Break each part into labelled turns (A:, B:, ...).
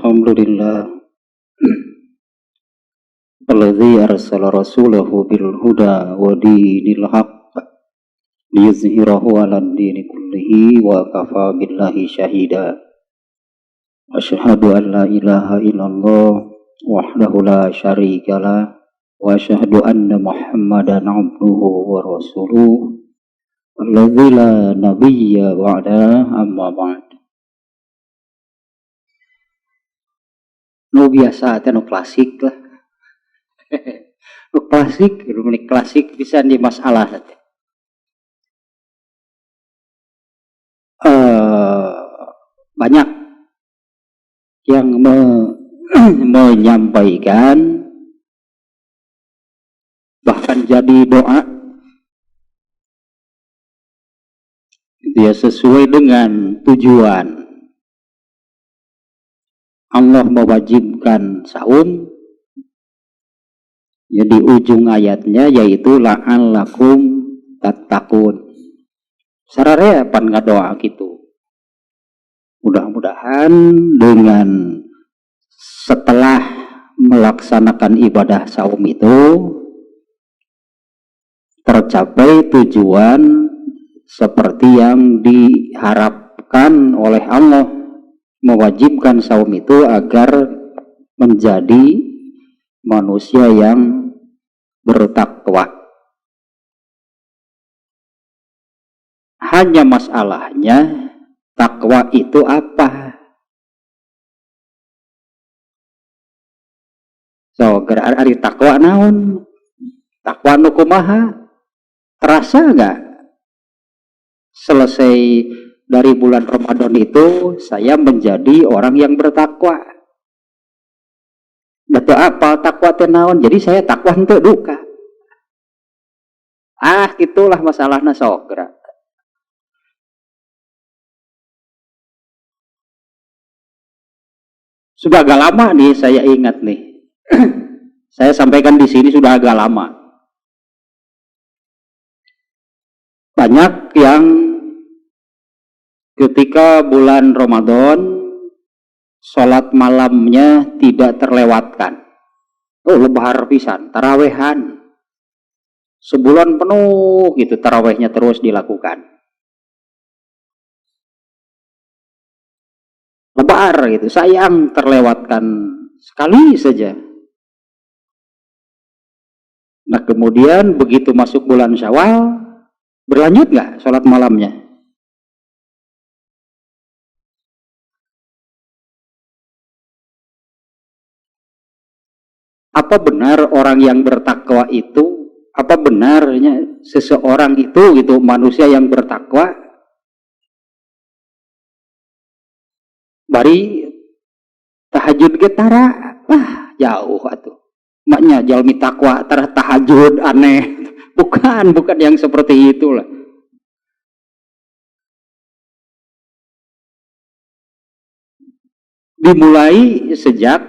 A: Alhamdulillah alladzi arsala rasulahu bil huda wa dinil haqq liyuzhirahu 'alad dini kullihi wa kafa billahi syahida. Asyhadu an la ilaha illallah wahdahu la syarikalah wa asyhadu anna Muhammadan 'abduhu wa rasuluh alladzi la nabiyya ba'da, amma ba'd. Nu biasa teh nu klasik lah. Nu klasik bisa di masalah teh. Banyak yang menyampaikan bahkan jadi doa dia sesuai dengan tujuan. Allah mewajibkan saum, jadi ujung ayatnya yaitu la'allakum tattaqun. Sararea pan ngadoa gitu. Mudah-mudahan dengan setelah melaksanakan ibadah saum itu tercapai tujuan seperti yang diharapkan oleh Allah, mewajibkan saum itu agar menjadi manusia yang bertakwa. Hanya masalahnya takwa itu apa? So, ari takwa naon? Takwa nu kumaha? Terasa enggak? Selesai dari bulan Ramadan itu saya menjadi orang yang bertakwa. Betul apa takwa teh naon? Jadi saya takwa henteu duka. Gitulah masalahna sok geura. Sudah agak lama nih saya ingat nih. Saya sampaikan di sini sudah agak lama. Banyak yang ketika bulan Ramadan sholat malamnya tidak terlewatkan. Lebahar pisan, tarawehan. Sebulan penuh gitu tarawehnya terus dilakukan. Lebar gitu, sayang terlewatkan sekali saja. Nah kemudian begitu masuk bulan Syawal, berlanjut nggak sholat malamnya? Apa benar orang yang bertakwa itu, apa benarnya seseorang itu gitu, manusia yang bertakwa bari tahajud getara, jauh atuh. Maknya jalmi takwa tara tahajud aneh. Bukan yang seperti itulah. Dimulai sejak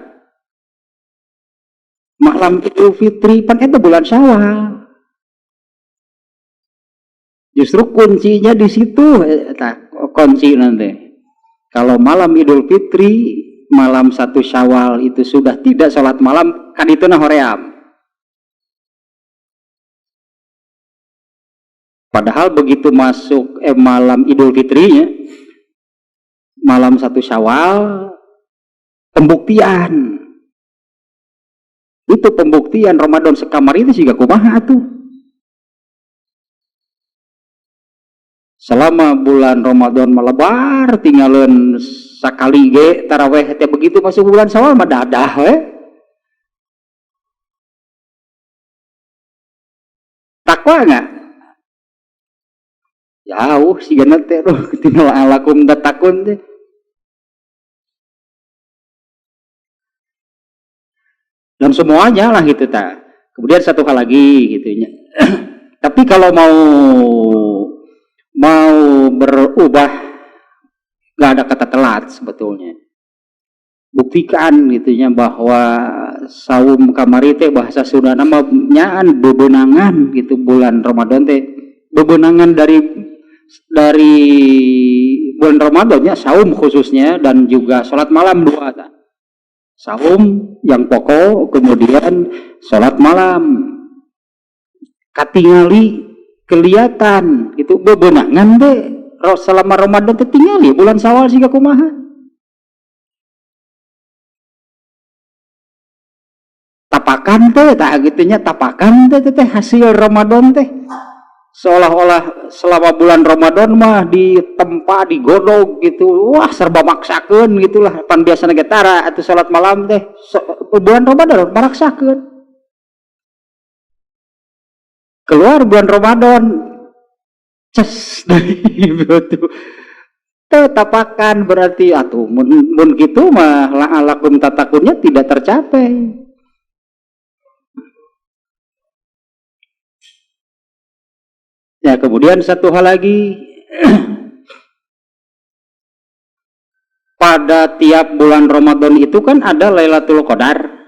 A: malam Idul Fitri, pan itu bulan Syawal. Justru kuncinya di situ, kunci nanti. Kalau malam Idul Fitri, malam 1 Syawal itu sudah tidak sholat malam, kan itu nah hoream. Padahal begitu masuk malam Idul Fitrinya, malam 1 Syawal, pembuktian. Itu pembuktian Ramadan sekamar itu juga kumaha tuh. Selama bulan Ramadan melebar tinggalin sakali ge taraweh teh begitu masuk bulan Syawal mah dadah we. Takwa enggak? Jauh sih gana teh tinggal alakum tatakun teh. Dan semuanya lah gitu ta. Kemudian satu hal lagi gitu nya. Tapi kalau mau berubah, gak ada kata telat sebetulnya. Buktikan gitunya bahwa saum kamari teh bahasa Sunda nama nyaan bebenangan gitu bulan Ramadan teh. Bebenangan dari bulan Ramadannya saum khususnya dan juga sholat malam 2. saum yang pokok, kemudian sholat malam. Katingali kelihatan itu bebenangan deh selama Ramadan teh tingali bulan Syawal siga kumaha. Tapakan teh tak gitunya, tapakan teh hasil Ramadan teh seolah-olah selama bulan Ramadan mah ditempa digodog gitu, wah serba maksakeun gitulah pan biasa getara atau salat malam teh bulan Ramadan maraksakeun. Keluar bulan Ramadan ces gitu tapakan berarti atuh mun gitu mah lakum tatakunnya tidak tercapai. Ya, kemudian satu hal lagi pada tiap bulan Ramadan itu kan ada Lailatul Qadar.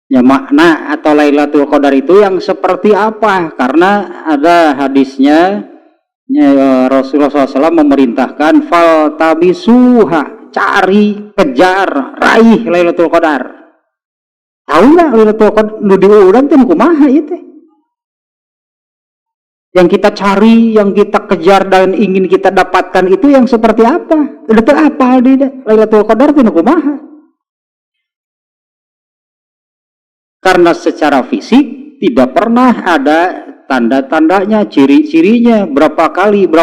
A: Ya, makna atau Lailatul Qadar itu yang seperti apa? Karena ada hadisnya ya, Rasulullah SAW memerintahkan fal tabisuha, cari, kejar, raih Lailatul Qadar. Tahu nggak Lailatul Qadar nu diurang teh kumaha ieu teh? Yang kita cari, yang kita kejar dan ingin kita dapatkan itu yang seperti apa? Udah teu apal di Lailatul Qadar teh kumaha? Karena secara fisik tidak pernah ada tanda-tandanya, ciri-cirinya, berapa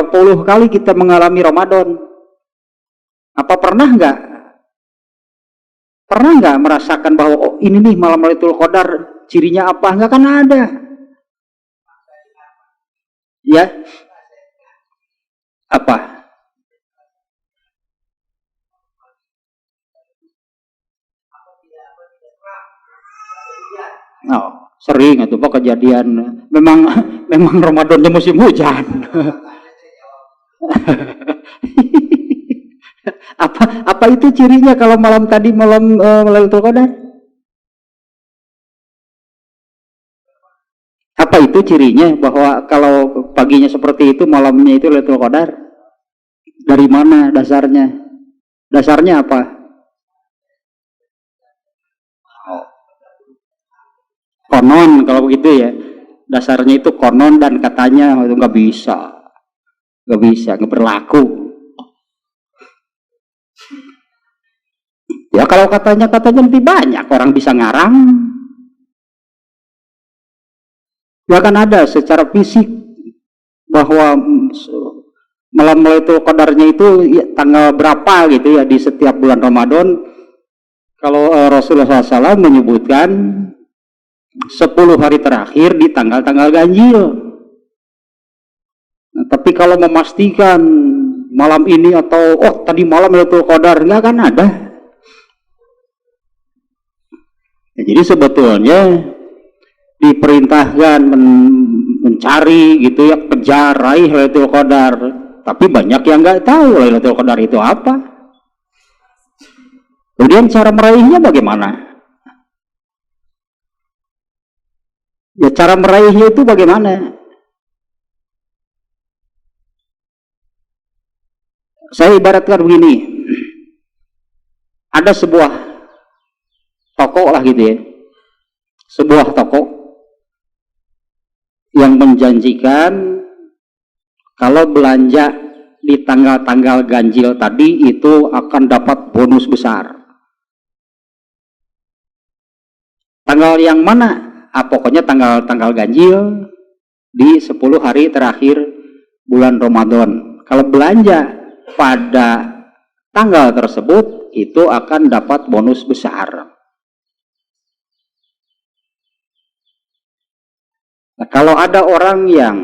A: puluh kali kita mengalami Ramadan. Apa pernah nggak? Pernah nggak merasakan bahwa oh, ini nih malam Lailatul Qadar, cirinya apa? Nggak kan ada. Ya, apa? Oh, sering itu pak kejadian. Memang Ramadannya musim hujan. apa itu cirinya kalau malam tadi malam Lailatul Qadar? Apa itu cirinya bahwa kalau paginya seperti itu malamnya itu Lailatul Qadar? Dari mana dasarnya? Dasarnya apa? Konon kalau begitu ya, dasarnya itu konon dan katanya itu nggak bisa, nggak berlaku. Ya kalau katanya lebih banyak orang bisa ngarang, ya kan ada secara fisik bahwa malam Lailatul Qadarnya itu ya, tanggal berapa gitu ya di setiap bulan Ramadan. Kalau Rasulullah SAW menyebutkan 10 hari terakhir di tanggal-tanggal ganjil. Nah, tapi kalau memastikan malam ini atau oh tadi malam Lailatul Qadar nggak akan ada. Ya, jadi sebetulnya diperintahkan mencari gitu ya, kejar raih Lailatul Qadar. Tapi banyak yang nggak tahu Lailatul Qadar itu apa. Kemudian cara meraihnya bagaimana? Ya cara meraihnya itu bagaimana? Saya ibaratkan begini, ada sebuah toko lah gitu ya, sebuah toko yang menjanjikan kalau belanja di tanggal-tanggal ganjil tadi itu akan dapat bonus besar. Tanggal yang mana? Pokoknya tanggal-tanggal ganjil di 10 hari terakhir bulan Ramadan. Kalau belanja pada tanggal tersebut itu akan dapat bonus besar. Nah, kalau ada orang yang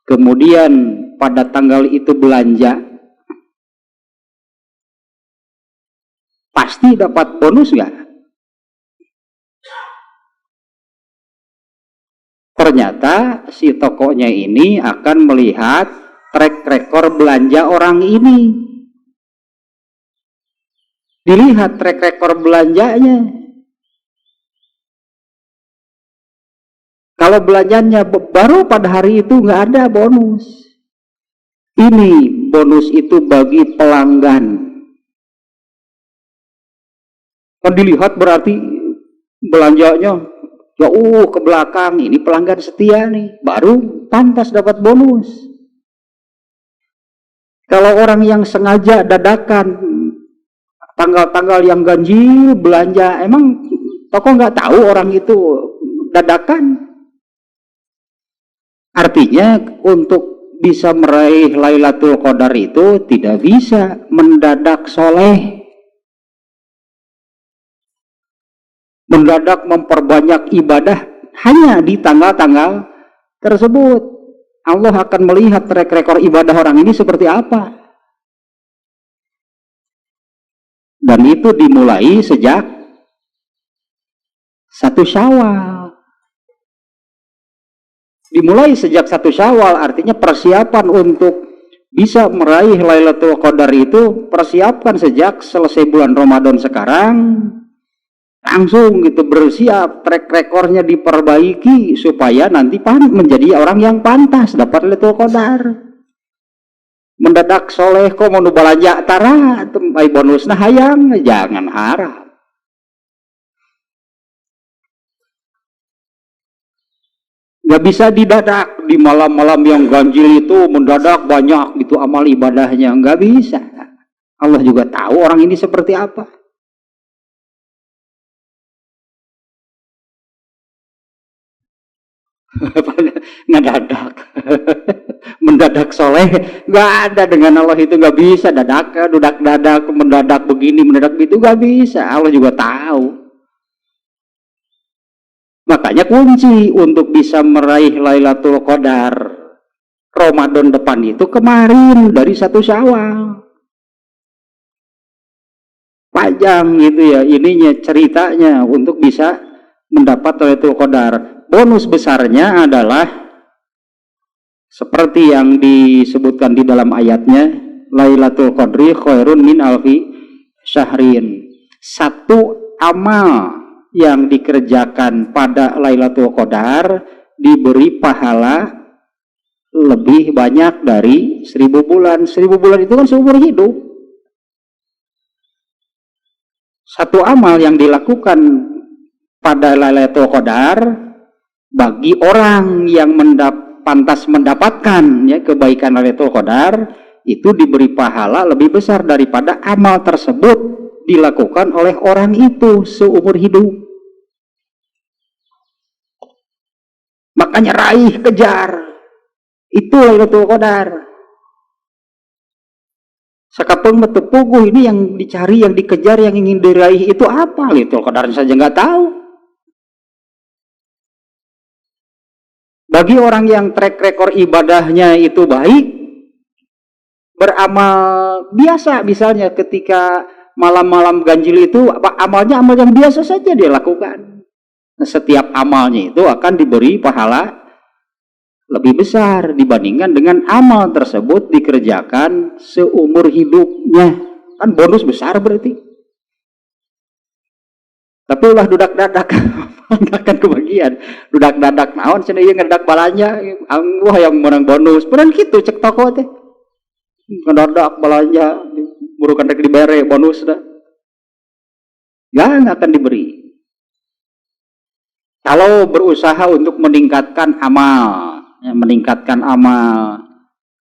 A: kemudian pada tanggal itu belanja, pasti dapat bonus nggak? Ternyata si tokonya ini akan melihat track record belanja orang ini. Dilihat track record belanjanya. Kalau belanjanya baru pada hari itu nggak ada bonus. Ini bonus itu bagi pelanggan. Kan dilihat berarti belanjanya jauh ke belakang, ini pelanggan setia nih, baru pantas dapat bonus. Kalau orang yang sengaja dadakan tanggal-tanggal yang ganjil belanja, emang toko nggak tahu orang itu dadakan? Artinya untuk bisa meraih Lailatul Qadar itu tidak bisa mendadak soleh, mendadak memperbanyak ibadah hanya di tanggal-tanggal tersebut. Allah akan melihat track record ibadah orang ini seperti apa. Dan itu dimulai sejak 1 Syawal. Dimulai sejak 1 Syawal, artinya persiapan untuk bisa meraih Lailatul Qadar itu persiapkan sejak selesai bulan Ramadan sekarang. Langsung gitu bersiap, track recordnya diperbaiki supaya nanti menjadi orang yang pantas dapat Lailatul Qadar. Mendadak soleh kok mau belanja tara tempai bonusna hayang, jangan harap. Gak bisa didadak di malam-malam yang ganjil itu mendadak banyak gitu amal ibadahnya, nggak bisa. Allah juga tahu orang ini seperti apa. Ngedadak mendadak soleh nggak ada dengan Allah, itu nggak bisa dadak mendadak begini mendadak itu nggak bisa. Allah juga tahu. Makanya kunci untuk bisa meraih Lailatul Qadar Ramadan depan itu kemarin dari 1 Syawal. Panjang gitu ya ininya ceritanya untuk bisa mendapat Lailatul Qadar. Bonus besarnya adalah seperti yang disebutkan di dalam ayatnya, Lailatul Qadri khairun min alfi syahrin. Satu amal yang dikerjakan pada Lailatul Qadar diberi pahala lebih banyak dari 1000 bulan. 1000 bulan itu kan seumur hidup. Satu amal yang dilakukan pada Lailatul Qadar bagi orang yang pantas mendapatkan ya kebaikan Lailatul Qadar itu diberi pahala lebih besar daripada amal tersebut dilakukan oleh orang itu seumur hidup. Makanya raih, kejar, itu Lailatul Qadar. Sakapeng metepuguh ini yang dicari, yang dikejar, yang ingin diraih itu apa? Lailatul Qadar saja nggak tahu. Bagi orang yang track record ibadahnya itu baik, beramal biasa, misalnya ketika malam-malam ganjil itu amalnya amal yang biasa saja dia lakukan. Nah, setiap amalnya itu akan diberi pahala lebih besar dibandingkan dengan amal tersebut dikerjakan seumur hidupnya. Kan bonus besar berarti. Tapi ulah dudak dadak nggak akan kebagian. Dudak dadak naon cenah ieu ngedak balanya, wah yang menang bonus. Padahal gitu cek toko teh. Ngedadak balanja burukan rek dibere bonus dah. Nggak akan diberi. Kalau berusaha untuk meningkatkan amal, ya, meningkatkan amal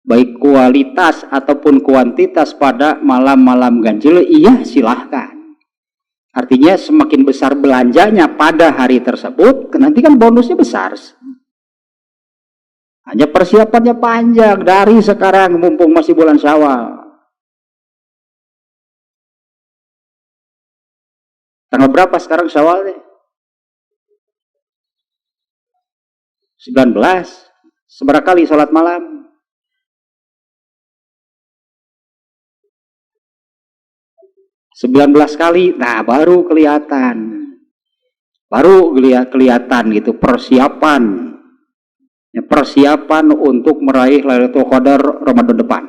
A: baik kualitas ataupun kuantitas pada malam-malam ganjil, iya silahkan. Artinya semakin besar belanjanya pada hari tersebut, nanti kan bonusnya besar. Hanya persiapannya panjang dari sekarang mumpung masih bulan Syawal. Tanggal berapa sekarang Syawal deh? 19. Seberapa kali sholat malam? 19 kali, nah baru kelihatan gitu persiapan ya, persiapan untuk meraih Lailatul Qadar Ramadan depan.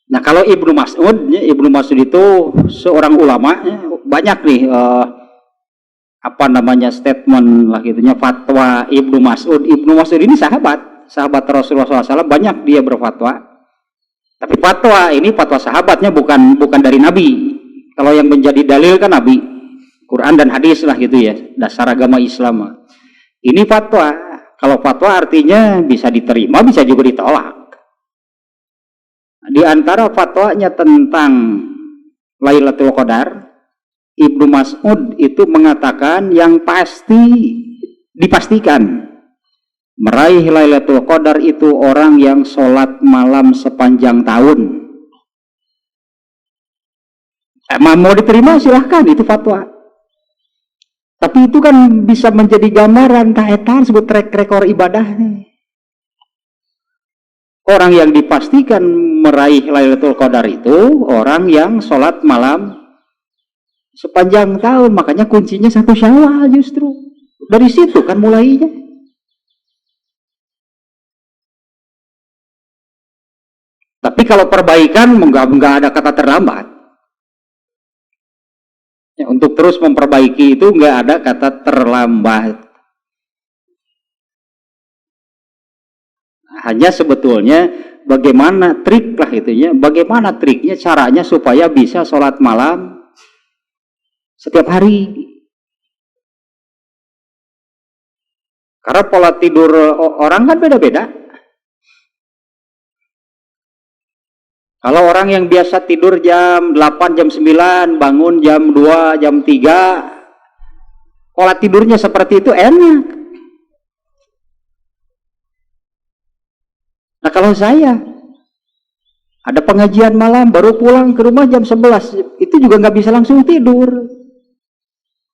A: Nah kalau Ibnu Mas'ud itu seorang ulama ya, banyak nih statement lah gitunya fatwa Ibnu Mas'ud ini sahabat sahabat Rasulullah SAW banyak dia berfatwa. Tapi fatwa ini fatwa sahabatnya, bukan dari Nabi. Kalau yang menjadi dalil kan Nabi, Quran dan hadis lah gitu ya, dasar agama Islam. Ini fatwa. Kalau fatwa artinya bisa diterima, bisa juga ditolak. Di antara fatwanya tentang Lailatul Qadar, Ibnu Mas'ud itu mengatakan yang pasti dipastikan meraih Lailatul Qadar itu orang yang sholat malam sepanjang tahun. Mau diterima silahkan, itu fatwa. Tapi itu kan bisa menjadi gambaran taetan sebut track record ibadahnya. Orang yang dipastikan meraih Lailatul Qadar itu orang yang sholat malam sepanjang tahun. Makanya kuncinya 1 Syawal justru. Dari situ kan mulainya. Tapi kalau perbaikan nggak ada kata terlambat. Ya, untuk terus memperbaiki itu nggak ada kata terlambat. Hanya sebetulnya bagaimana trik lah itunya, bagaimana triknya, caranya supaya bisa sholat malam setiap hari. Karena pola tidur orang kan beda-beda. Kalau orang yang biasa tidur jam 8, jam 9, bangun jam 2, jam 3, pola tidurnya seperti itu enak. Nah kalau saya ada pengajian malam, baru pulang ke rumah jam 11, itu juga nggak bisa langsung tidur.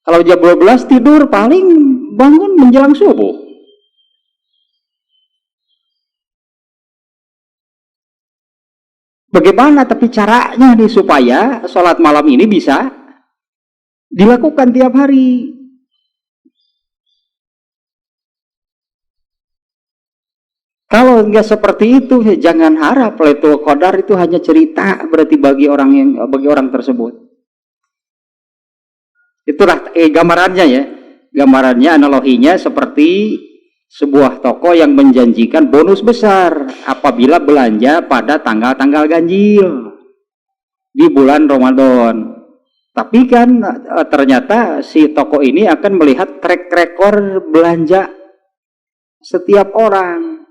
A: Kalau jam 12 tidur, paling bangun menjelang subuh. Bagaimana tapi caranya nih supaya sholat malam ini bisa dilakukan tiap hari? Kalau nggak seperti itu, jangan harap Lailatul Qadar itu hanya cerita berarti bagi orang tersebut. Itulah gambarannya ya. Gambarannya, analoginya seperti sebuah toko yang menjanjikan bonus besar apabila belanja pada tanggal-tanggal ganjil di bulan Ramadan. Tapi kan ternyata si toko ini akan melihat track record belanja setiap orang.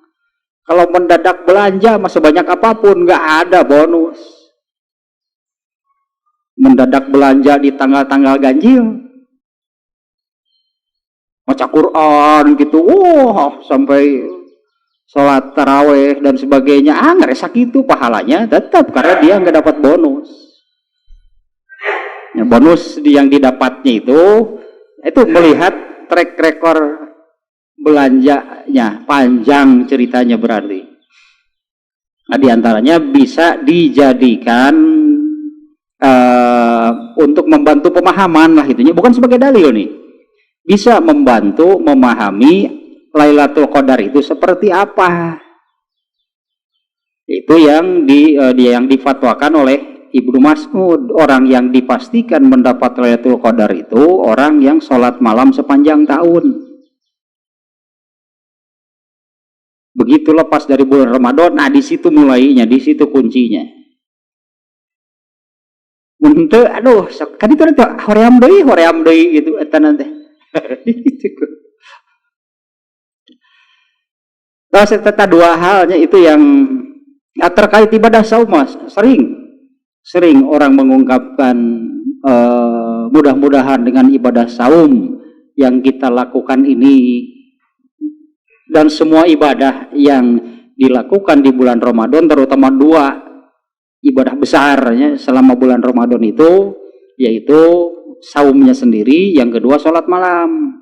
A: Kalau mendadak belanja sebanyak apapun nggak ada bonus. Mendadak belanja di tanggal-tanggal ganjil, baca Quran gitu, sampai sholat taraweh dan sebagainya, ngeresak itu pahalanya tetap karena dia nggak dapat bonus. Ya, bonus yang didapatnya itu melihat track record belanjanya panjang ceritanya berarti. Nah, diantaranya bisa dijadikan untuk membantu pemahaman lah itunya, bukan sebagai dalil nih. Bisa membantu memahami Lailatul Qadar itu seperti apa. Itu yang difatwakan oleh Ibnu Mas'ud. Orang yang dipastikan mendapat Lailatul Qadar itu orang yang sholat malam sepanjang tahun. Begitu lepas dari bulan Ramadan, nah di situ mulainya, di situ kuncinya. Untuk kan itu nanti hoream deui gitu eta nanti. Terus tata dua halnya itu yang terkait ibadah saum, sering orang mengungkapkan mudah-mudahan dengan ibadah saum yang kita lakukan ini dan semua ibadah yang dilakukan di bulan Ramadan, terutama 2 ibadah besarnya selama bulan Ramadan itu, yaitu saumnya sendiri, yang kedua sholat malam.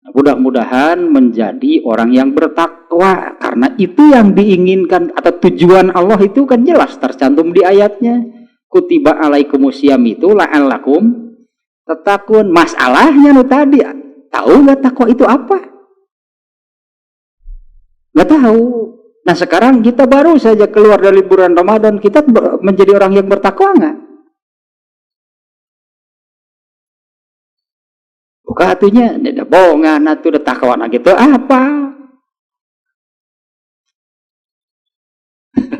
A: Mudah-mudahan menjadi orang yang bertakwa, karena itu yang diinginkan atau tujuan Allah itu kan jelas tercantum di ayatnya. Kutiba alaikumusiyam itu la'allakum tattaqun. Masalahnya tadi, tahu nggak takwa itu apa? Nggak tahu. Nah sekarang kita baru saja keluar dari bulan Ramadan, kita menjadi orang yang bertakwa nggak? Bukan artinya ada bohongan atau ada takwa gitu apa?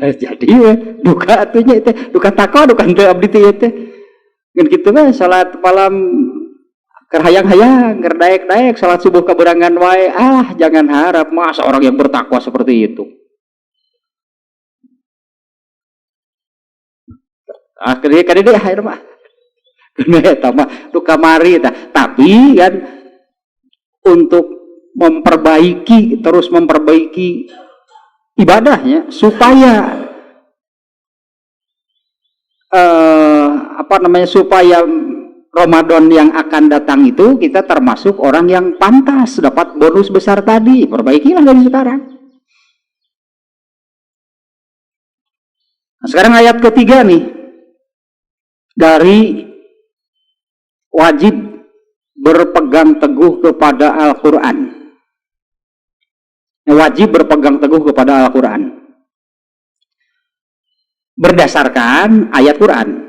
A: Jadi duka atunya itu duka takwa duka henteu abdi teh teh ngan kitu mah salat malam keur hayang-hayang keur daek-daek salat subuh kaberangan wae jangan harap masa orang yang bertakwa seperti itu. Akhirnya kan dia akhir mah kena eta mah duka mari tah tapi kan untuk terus memperbaiki ibadahnya supaya supaya Ramadan yang akan datang itu kita termasuk orang yang pantas dapat bonus besar tadi. Perbaikilah dari sekarang. Nah, sekarang ayat ketiga nih dari wajib berpegang teguh kepada Al-Quran. Wajib berpegang teguh kepada Al-Quran berdasarkan ayat Quran.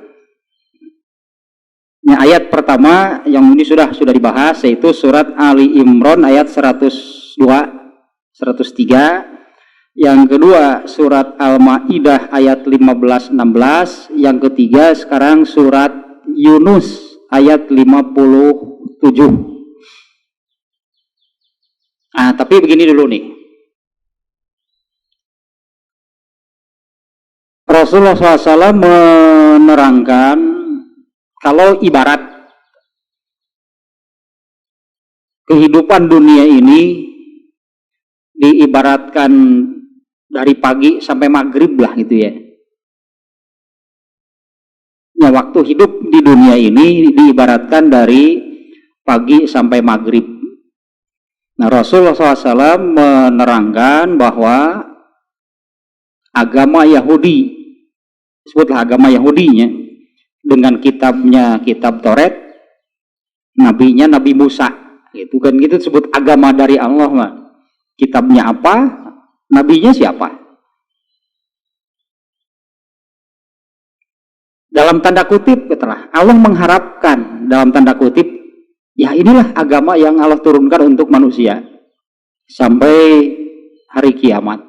A: Ya, ayat pertama yang ini sudah dibahas yaitu surat Ali Imran ayat 102, 103. Yang kedua surat Al-Maidah ayat 15-16. Yang ketiga sekarang surat Yunus ayat 57. Tapi begini dulu nih. Rasulullah SAW menerangkan kalau ibarat kehidupan dunia ini diibaratkan dari pagi sampai maghrib lah gitu ya. Ya, waktu hidup di dunia ini diibaratkan dari pagi sampai maghrib. Nah, Rasulullah SAW menerangkan bahwa agama Yahudi, sebutlah agama Yahudinya, dengan kitabnya kitab Taurat, nabinya Nabi Musa, itu kan gitu disebut agama dari Allah mah. Kitabnya apa, nabinya siapa? Dalam tanda kutip katalah Allah mengharapkan dalam tanda kutip, ya inilah agama yang Allah turunkan untuk manusia sampai hari kiamat.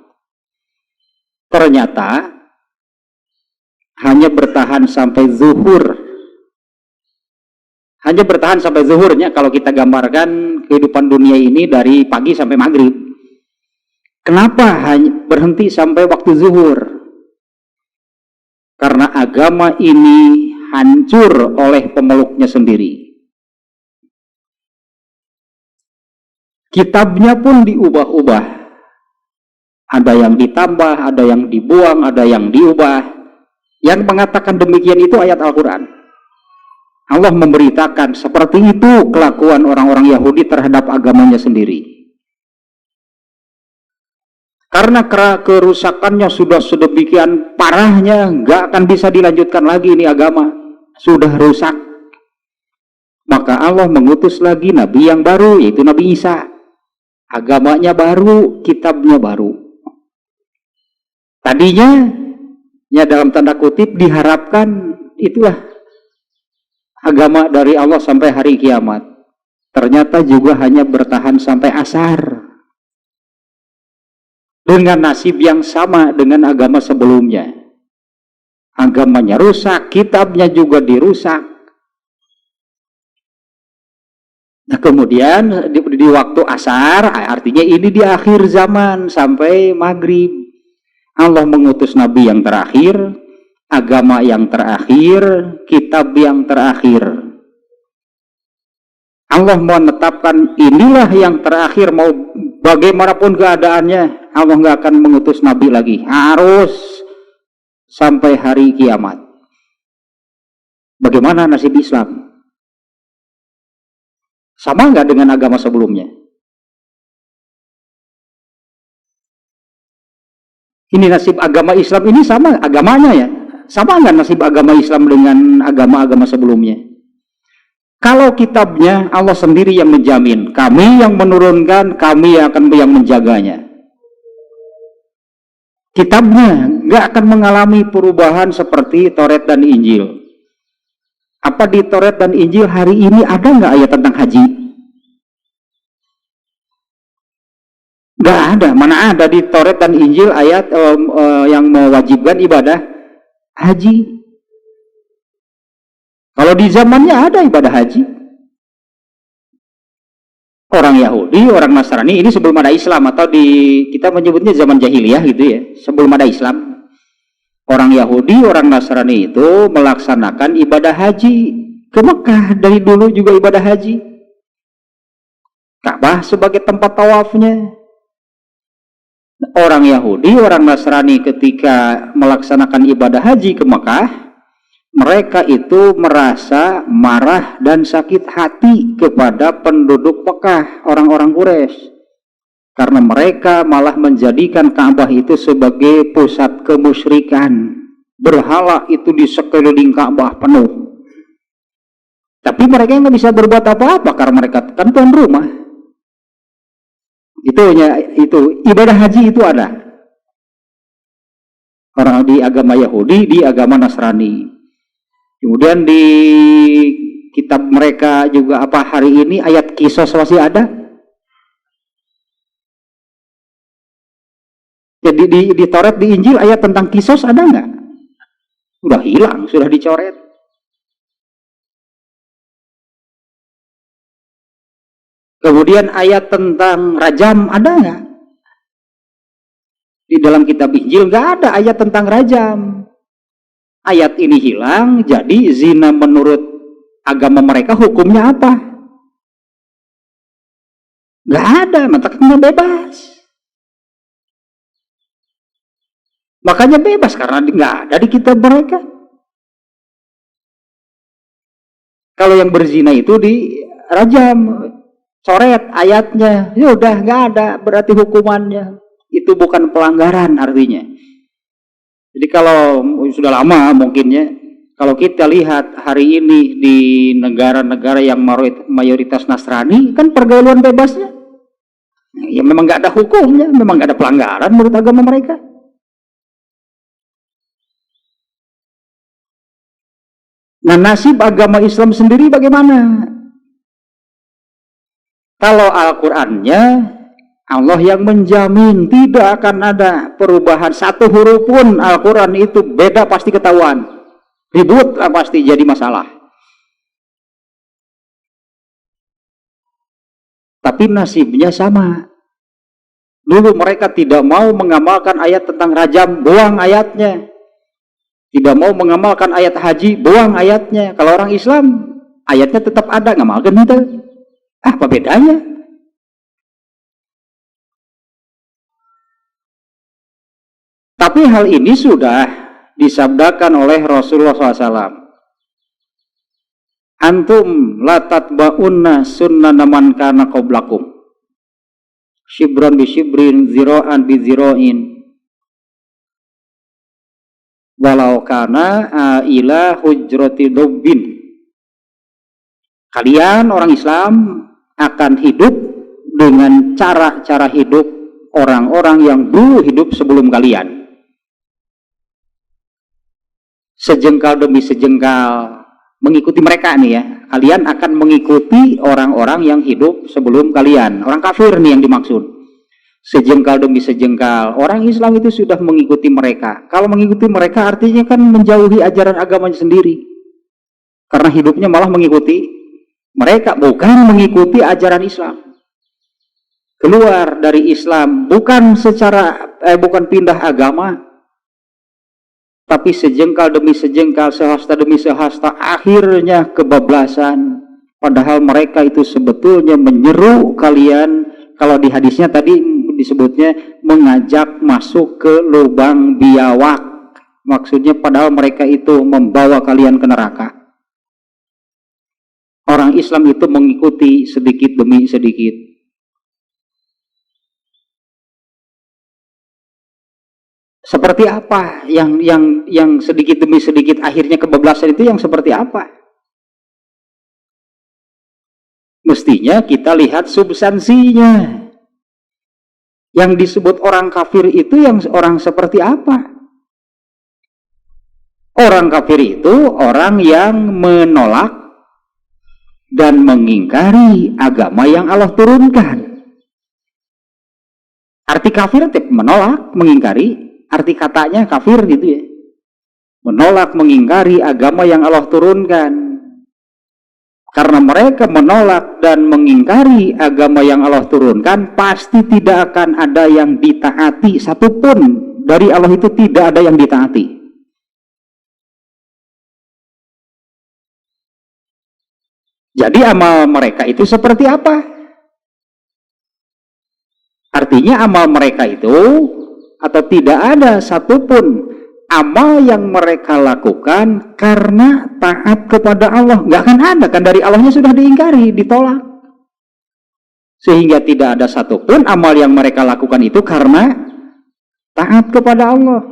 A: Ternyata hanya bertahan sampai zuhur. Hanya bertahan sampai zuhurnya kalau kita gambarkan kehidupan dunia ini dari pagi sampai maghrib. Kenapa hanya berhenti sampai waktu zuhur? Karena agama ini hancur oleh pemeluknya sendiri. Kitabnya pun diubah-ubah. Ada yang ditambah, ada yang dibuang, ada yang diubah. Yang mengatakan demikian itu ayat Al-Quran. Allah memberitakan seperti itu kelakuan orang-orang Yahudi terhadap agamanya sendiri. Karena kerusakannya sudah sedemikian parahnya, nggak akan bisa dilanjutkan lagi ini agama. Sudah rusak. Maka Allah mengutus lagi Nabi yang baru, yaitu Nabi Isa. Agamanya baru, kitabnya baru. Tadinya, ya dalam tanda kutip diharapkan itulah agama dari Allah sampai hari kiamat. Ternyata juga hanya bertahan sampai asar. Dengan nasib yang sama dengan agama sebelumnya. Agamanya rusak, kitabnya juga dirusak. Nah kemudian di waktu asar, artinya ini di akhir zaman sampai maghrib. Allah mengutus Nabi yang terakhir, agama yang terakhir, kitab yang terakhir. Allah menetapkan inilah yang terakhir, mau bagaimanapun keadaannya, Allah nggak akan mengutus Nabi lagi. Harus sampai hari kiamat. Bagaimana nasib Islam? Sama nggak dengan agama sebelumnya? Ini nasib agama Islam ini sama agamanya ya? Sama nggak nasib agama Islam dengan agama-agama sebelumnya? Kalau kitabnya Allah sendiri yang menjamin, kami yang menurunkan, kami akan yang menjaganya. Kitabnya nggak akan mengalami perubahan seperti Taurat dan Injil. Apa di Taurat dan Injil hari ini ada nggak ayat tentang haji? Nggak ada, mana ada di Taurat dan Injil ayat yang mewajibkan ibadah haji. Kalau di zamannya ada ibadah haji. Orang Yahudi, orang Nasrani, ini sebelum ada Islam, atau kita menyebutnya zaman jahiliyah gitu ya, sebelum ada Islam. Orang Yahudi, orang Nasrani itu melaksanakan ibadah haji ke Mekah. Dari dulu juga ibadah haji. Ka'bah sebagai tempat tawafnya. Orang Yahudi, orang Nasrani ketika melaksanakan ibadah haji ke Mekah, mereka itu merasa marah dan sakit hati kepada penduduk Mekah, orang-orang Quraisy, karena mereka malah menjadikan Ka'bah itu sebagai pusat kemusyrikan. Berhala itu di sekeliling Ka'bah penuh. Tapi mereka nggak bisa berbuat apa-apa karena mereka kan tuan rumah. Itu ibadah haji itu ada. Orang di agama Yahudi, di agama Nasrani. Kemudian di kitab mereka juga apa hari ini ayat kisos masih ada. Jadi di Taurat, di Injil ayat tentang kisos ada nggak? Udah hilang, sudah dicoret. Kemudian ayat tentang rajam ada nggak? Di dalam kitab Injil nggak ada ayat tentang rajam. Ayat ini hilang, jadi zina menurut agama mereka hukumnya apa? Nggak ada, makanya bebas. Makanya bebas karena nggak ada di kitab mereka. Kalau yang berzina itu di rajam, coret ayatnya, ya udah nggak ada, berarti hukumannya itu bukan pelanggaran artinya. Jadi kalau sudah lama mungkinnya, kalau kita lihat hari ini di negara-negara yang mayoritas Nasrani, kan pergaulan bebasnya, ya memang nggak ada hukumnya, memang nggak ada pelanggaran menurut agama mereka. Nah, nasib agama Islam sendiri bagaimana? Kalau Al-Qur'annya Allah yang menjamin tidak akan ada perubahan satu huruf pun. Al-Quran itu beda pasti ketahuan, ribut pasti jadi masalah. Tapi nasibnya sama. Dulu mereka tidak mau mengamalkan ayat tentang rajam, buang ayatnya. Tidak mau mengamalkan ayat haji, buang ayatnya. Kalau orang Islam ayatnya tetap ada, ngamalkan itu. Apa bedanya? Tapi hal ini sudah disabdakan oleh Rasulullah SAW. Antum la tatba'unna sunnana man kana qablakum. Shibran bi shibrin, zira'an bi zira'in. Walau kana ila hujrati dubbin. Kalian orang Islam akan hidup dengan cara-cara hidup orang-orang yang dulu hidup sebelum kalian. Sejengkal demi sejengkal mengikuti mereka nih ya. Kalian akan mengikuti orang-orang yang hidup sebelum kalian. Orang kafir nih yang dimaksud. Sejengkal demi sejengkal. Orang Islam itu sudah mengikuti mereka. Kalau mengikuti mereka artinya kan menjauhi ajaran agamanya sendiri. Karena hidupnya malah mengikuti mereka, bukan mengikuti ajaran Islam. Keluar dari Islam bukan bukan pindah agama, tapi sejengkal demi sejengkal, sehasta demi sehasta, akhirnya kebablasan. Padahal mereka itu sebetulnya menyeru kalian, kalau di hadisnya tadi disebutnya mengajak masuk ke lubang biawak. Maksudnya padahal mereka itu membawa kalian ke neraka. Orang Islam itu mengikuti sedikit demi sedikit. Seperti apa yang sedikit demi sedikit akhirnya kebablasan itu yang seperti apa? Mestinya kita lihat substansinya. Yang disebut orang kafir itu yang orang seperti apa? Orang kafir itu orang yang menolak dan mengingkari agama yang Allah turunkan. Arti kafir menolak, mengingkari, arti katanya kafir gitu ya. Menolak, mengingkari agama yang Allah turunkan. Karena mereka menolak dan mengingkari agama yang Allah turunkan, pasti tidak akan ada yang ditaati satupun dari Allah, itu tidak ada yang ditaati. Jadi amal mereka itu seperti apa? Artinya amal mereka itu, atau tidak ada satupun amal yang mereka lakukan karena taat kepada Allah. Nggak akan ada kan, dari Allahnya sudah diingkari, ditolak. Sehingga tidak ada satupun amal yang mereka lakukan itu karena taat kepada Allah.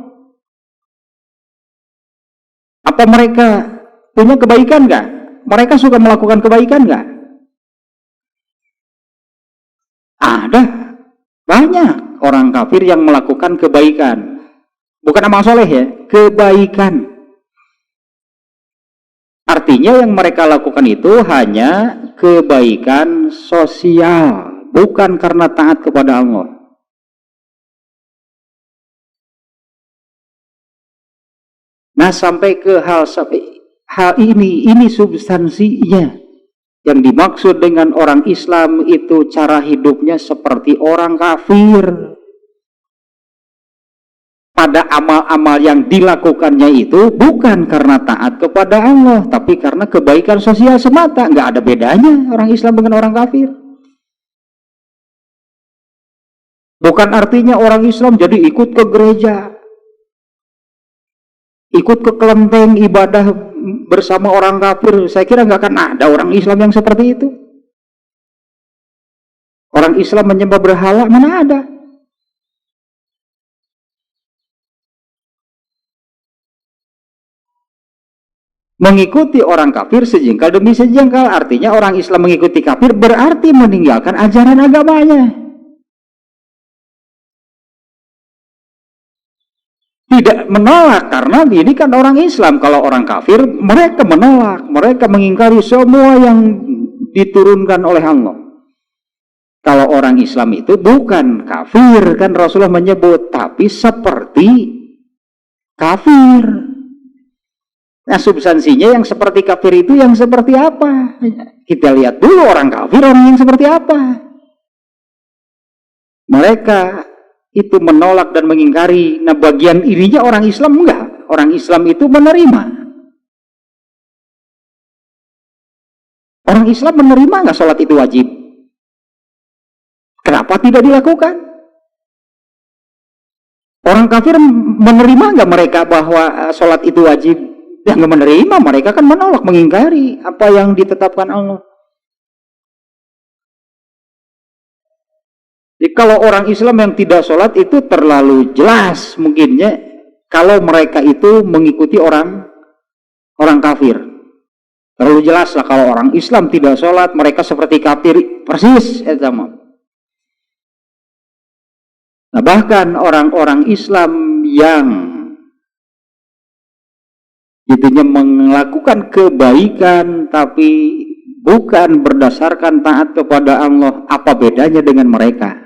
A: Apa mereka punya kebaikan nggak? Mereka suka melakukan kebaikan nggak? Ada banyak orang kafir yang melakukan kebaikan. Bukan amal soleh ya, kebaikan. Artinya yang mereka lakukan itu hanya kebaikan sosial, bukan karena taat kepada Allah. Nah, sampai ke hal ini substansinya. Yang dimaksud dengan orang Islam itu cara hidupnya seperti orang kafir. Pada amal-amal yang dilakukannya itu bukan karena taat kepada Allah, tapi karena kebaikan sosial semata. Nggak ada bedanya orang Islam dengan orang kafir. Bukan artinya orang Islam jadi ikut ke gereja, ikut ke kelenteng ibadah bersama orang kafir. Saya kira nggak akan ada orang Islam yang seperti itu. Orang Islam menyembah berhala, mana ada? Mengikuti orang kafir sejengkal demi sejengkal. Artinya orang Islam mengikuti kafir berarti meninggalkan ajaran agamanya. Tidak menolak, karena ini kan orang Islam. Kalau orang kafir, mereka menolak, mereka mengingkari semua yang diturunkan oleh Allah. Kalau orang Islam itu bukan kafir, kan Rasulullah menyebut, tapi seperti kafir. Nah, substansinya yang seperti kafir itu yang seperti apa? Kita lihat dulu orang kafir, orang yang seperti apa. Mereka itu menolak dan mengingkari. Nah, bagian ininya orang Islam enggak. Orang Islam itu menerima. Orang Islam menerima enggak sholat itu wajib? Kenapa tidak dilakukan? Orang kafir menerima enggak mereka bahwa sholat itu wajib? Yang nggak menerima, mereka kan menolak, mengingkari apa yang ditetapkan Allah. Jadi kalau orang Islam yang tidak sholat itu terlalu jelas mungkinnya kalau mereka itu mengikuti orang kafir. Terlalu jelas lah kalau orang Islam tidak sholat, mereka seperti kafir, persis sama. Nah, bahkan orang-orang Islam yang itunya melakukan kebaikan tapi bukan berdasarkan taat kepada Allah, apa bedanya dengan mereka?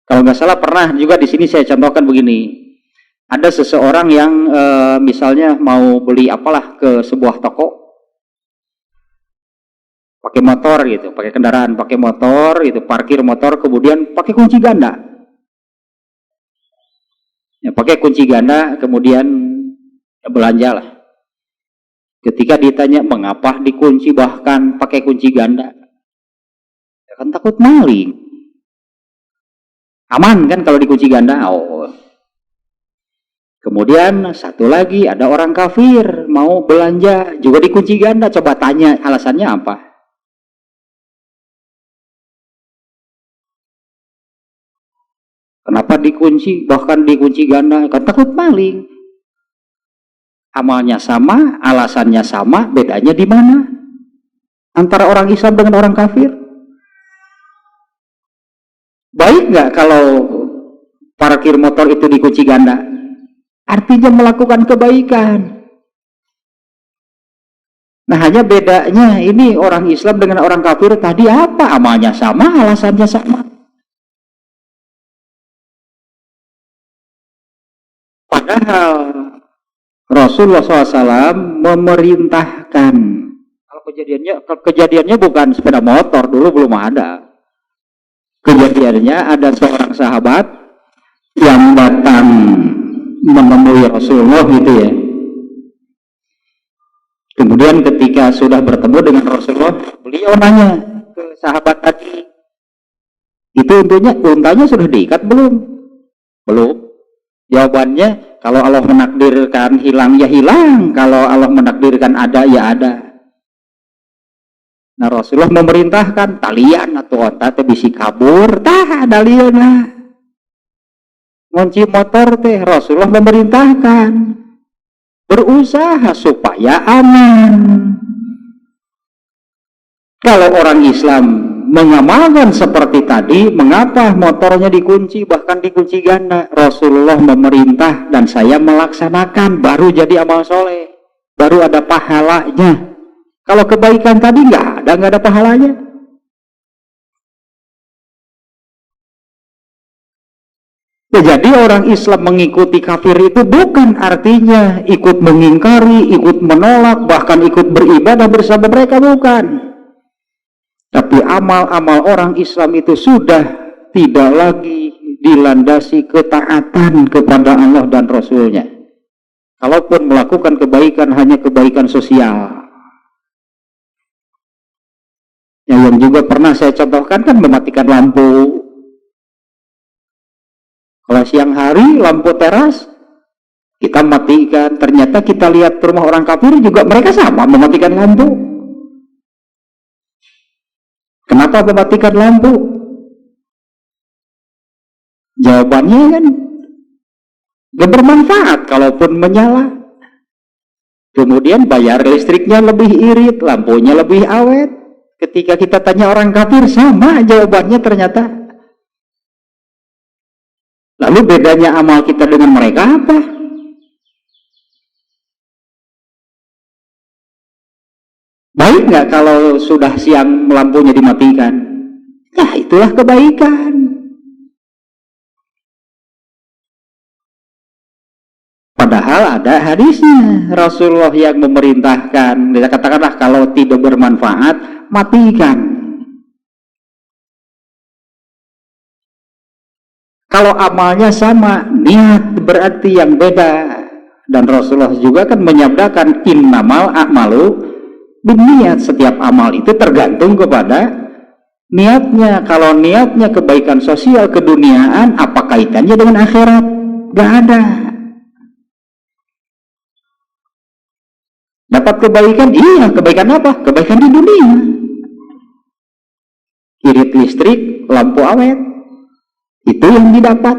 A: Kalau nggak salah pernah juga di sini saya contohkan begini. Ada seseorang yang misalnya mau beli apalah ke sebuah toko, pakai motor gitu, pakai kendaraan, pakai motor itu, parkir motor, kemudian pakai kunci ganda. Ya, pakai kunci ganda, kemudian belanja lah. Ketika ditanya mengapa dikunci bahkan pakai kunci ganda, ya kan takut maling. Aman kan kalau dikunci ganda? Oh. Kemudian satu lagi ada orang kafir mau belanja juga dikunci ganda. Coba tanya alasannya apa? Kenapa dikunci bahkan dikunci ganda? Kan takut maling. Amalnya sama, alasannya sama, bedanya di mana? Antara orang Islam dengan orang kafir? Baik nggak kalau parkir motor itu dikunci ganda? Artinya melakukan kebaikan. Nah, hanya bedanya ini orang Islam dengan orang kafir tadi apa? Amalnya sama, alasannya sama. Padahal Rasulullah SAW memerintahkan. Kalau kejadiannya bukan sepeda motor, dulu belum ada. Kejadiannya ada seorang sahabat yang datang menemui Rasulullah gitu ya. Kemudian ketika sudah bertemu dengan Rasulullah, beliau nanya ke sahabat tadi, itu untanya sudah diikat belum? Belum. Jawabannya, kalau Allah menakdirkan hilang ya hilang, kalau Allah menakdirkan ada ya ada. Nah Rasulullah memerintahkan talian atau onta teh bisi kabur, tah ada liana. Ngunci motor teh Rasulullah memerintahkan berusaha supaya aman. Kalau orang Islam mengamalkan seperti tadi, mengapa motornya dikunci, bahkan dikunci ganda? Rasulullah memerintah dan saya melaksanakan, baru jadi amal soleh, baru ada pahalanya. Kalau kebaikan tadi nggak ada pahalanya. Ya, jadi orang Islam mengikuti kafir itu bukan artinya ikut mengingkari, ikut menolak, bahkan ikut beribadah bersama mereka, bukan. Tapi amal-amal orang Islam itu sudah tidak lagi dilandasi ketaatan kepada Allah dan Rasulnya. Kalaupun melakukan kebaikan, hanya kebaikan sosial. Yang juga pernah saya contohkan kan mematikan lampu. Kalau siang hari lampu teras kita matikan, ternyata kita lihat rumah orang kafir juga mereka sama mematikan lampu. Kenapa mematikan lampu? Jawabannya kan gak bermanfaat kalaupun menyala. Kemudian bayar listriknya lebih irit, lampunya lebih awet. Ketika kita tanya orang kafir, sama jawabannya ternyata. Lalu bedanya amal kita dengan mereka apa? Baik nggak kalau sudah siang lampunya dimatikan? Nah itulah kebaikan. Padahal ada hadisnya Rasulullah yang memerintahkan. Dia katakanlah kalau tidak bermanfaat, matikan. Kalau amalnya sama, niat berarti yang beda. Dan Rasulullah juga kan menyabdakan innamal a'malu binniat. Setiap amal itu tergantung kepada niatnya. Kalau niatnya kebaikan sosial, keduniaan, apa kaitannya dengan akhirat? Gak ada. Dapat kebaikan? Iya, kebaikan apa? Kebaikan di dunia. Irit listrik, lampu awet. Itu yang didapat,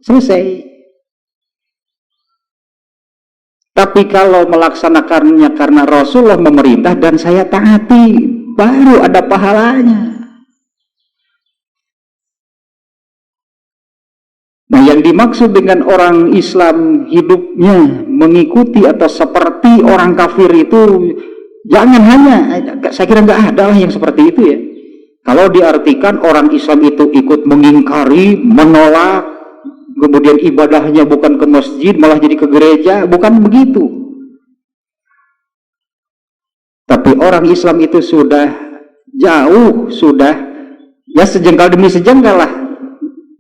A: selesai. Tapi kalau melaksanakannya karena Rasulullah memerintah dan saya taati, baru ada pahalanya. Nah, yang dimaksud dengan orang Islam hidupnya mengikuti atau seperti orang kafir itu, jangan hanya, saya kira nggak ada lah yang seperti itu ya. Kalau diartikan orang Islam itu ikut mengingkari, menolak, kemudian ibadahnya bukan ke masjid, malah jadi ke gereja, bukan begitu. Tapi orang Islam itu sudah jauh, sudah ya sejengkal demi sejengkal lah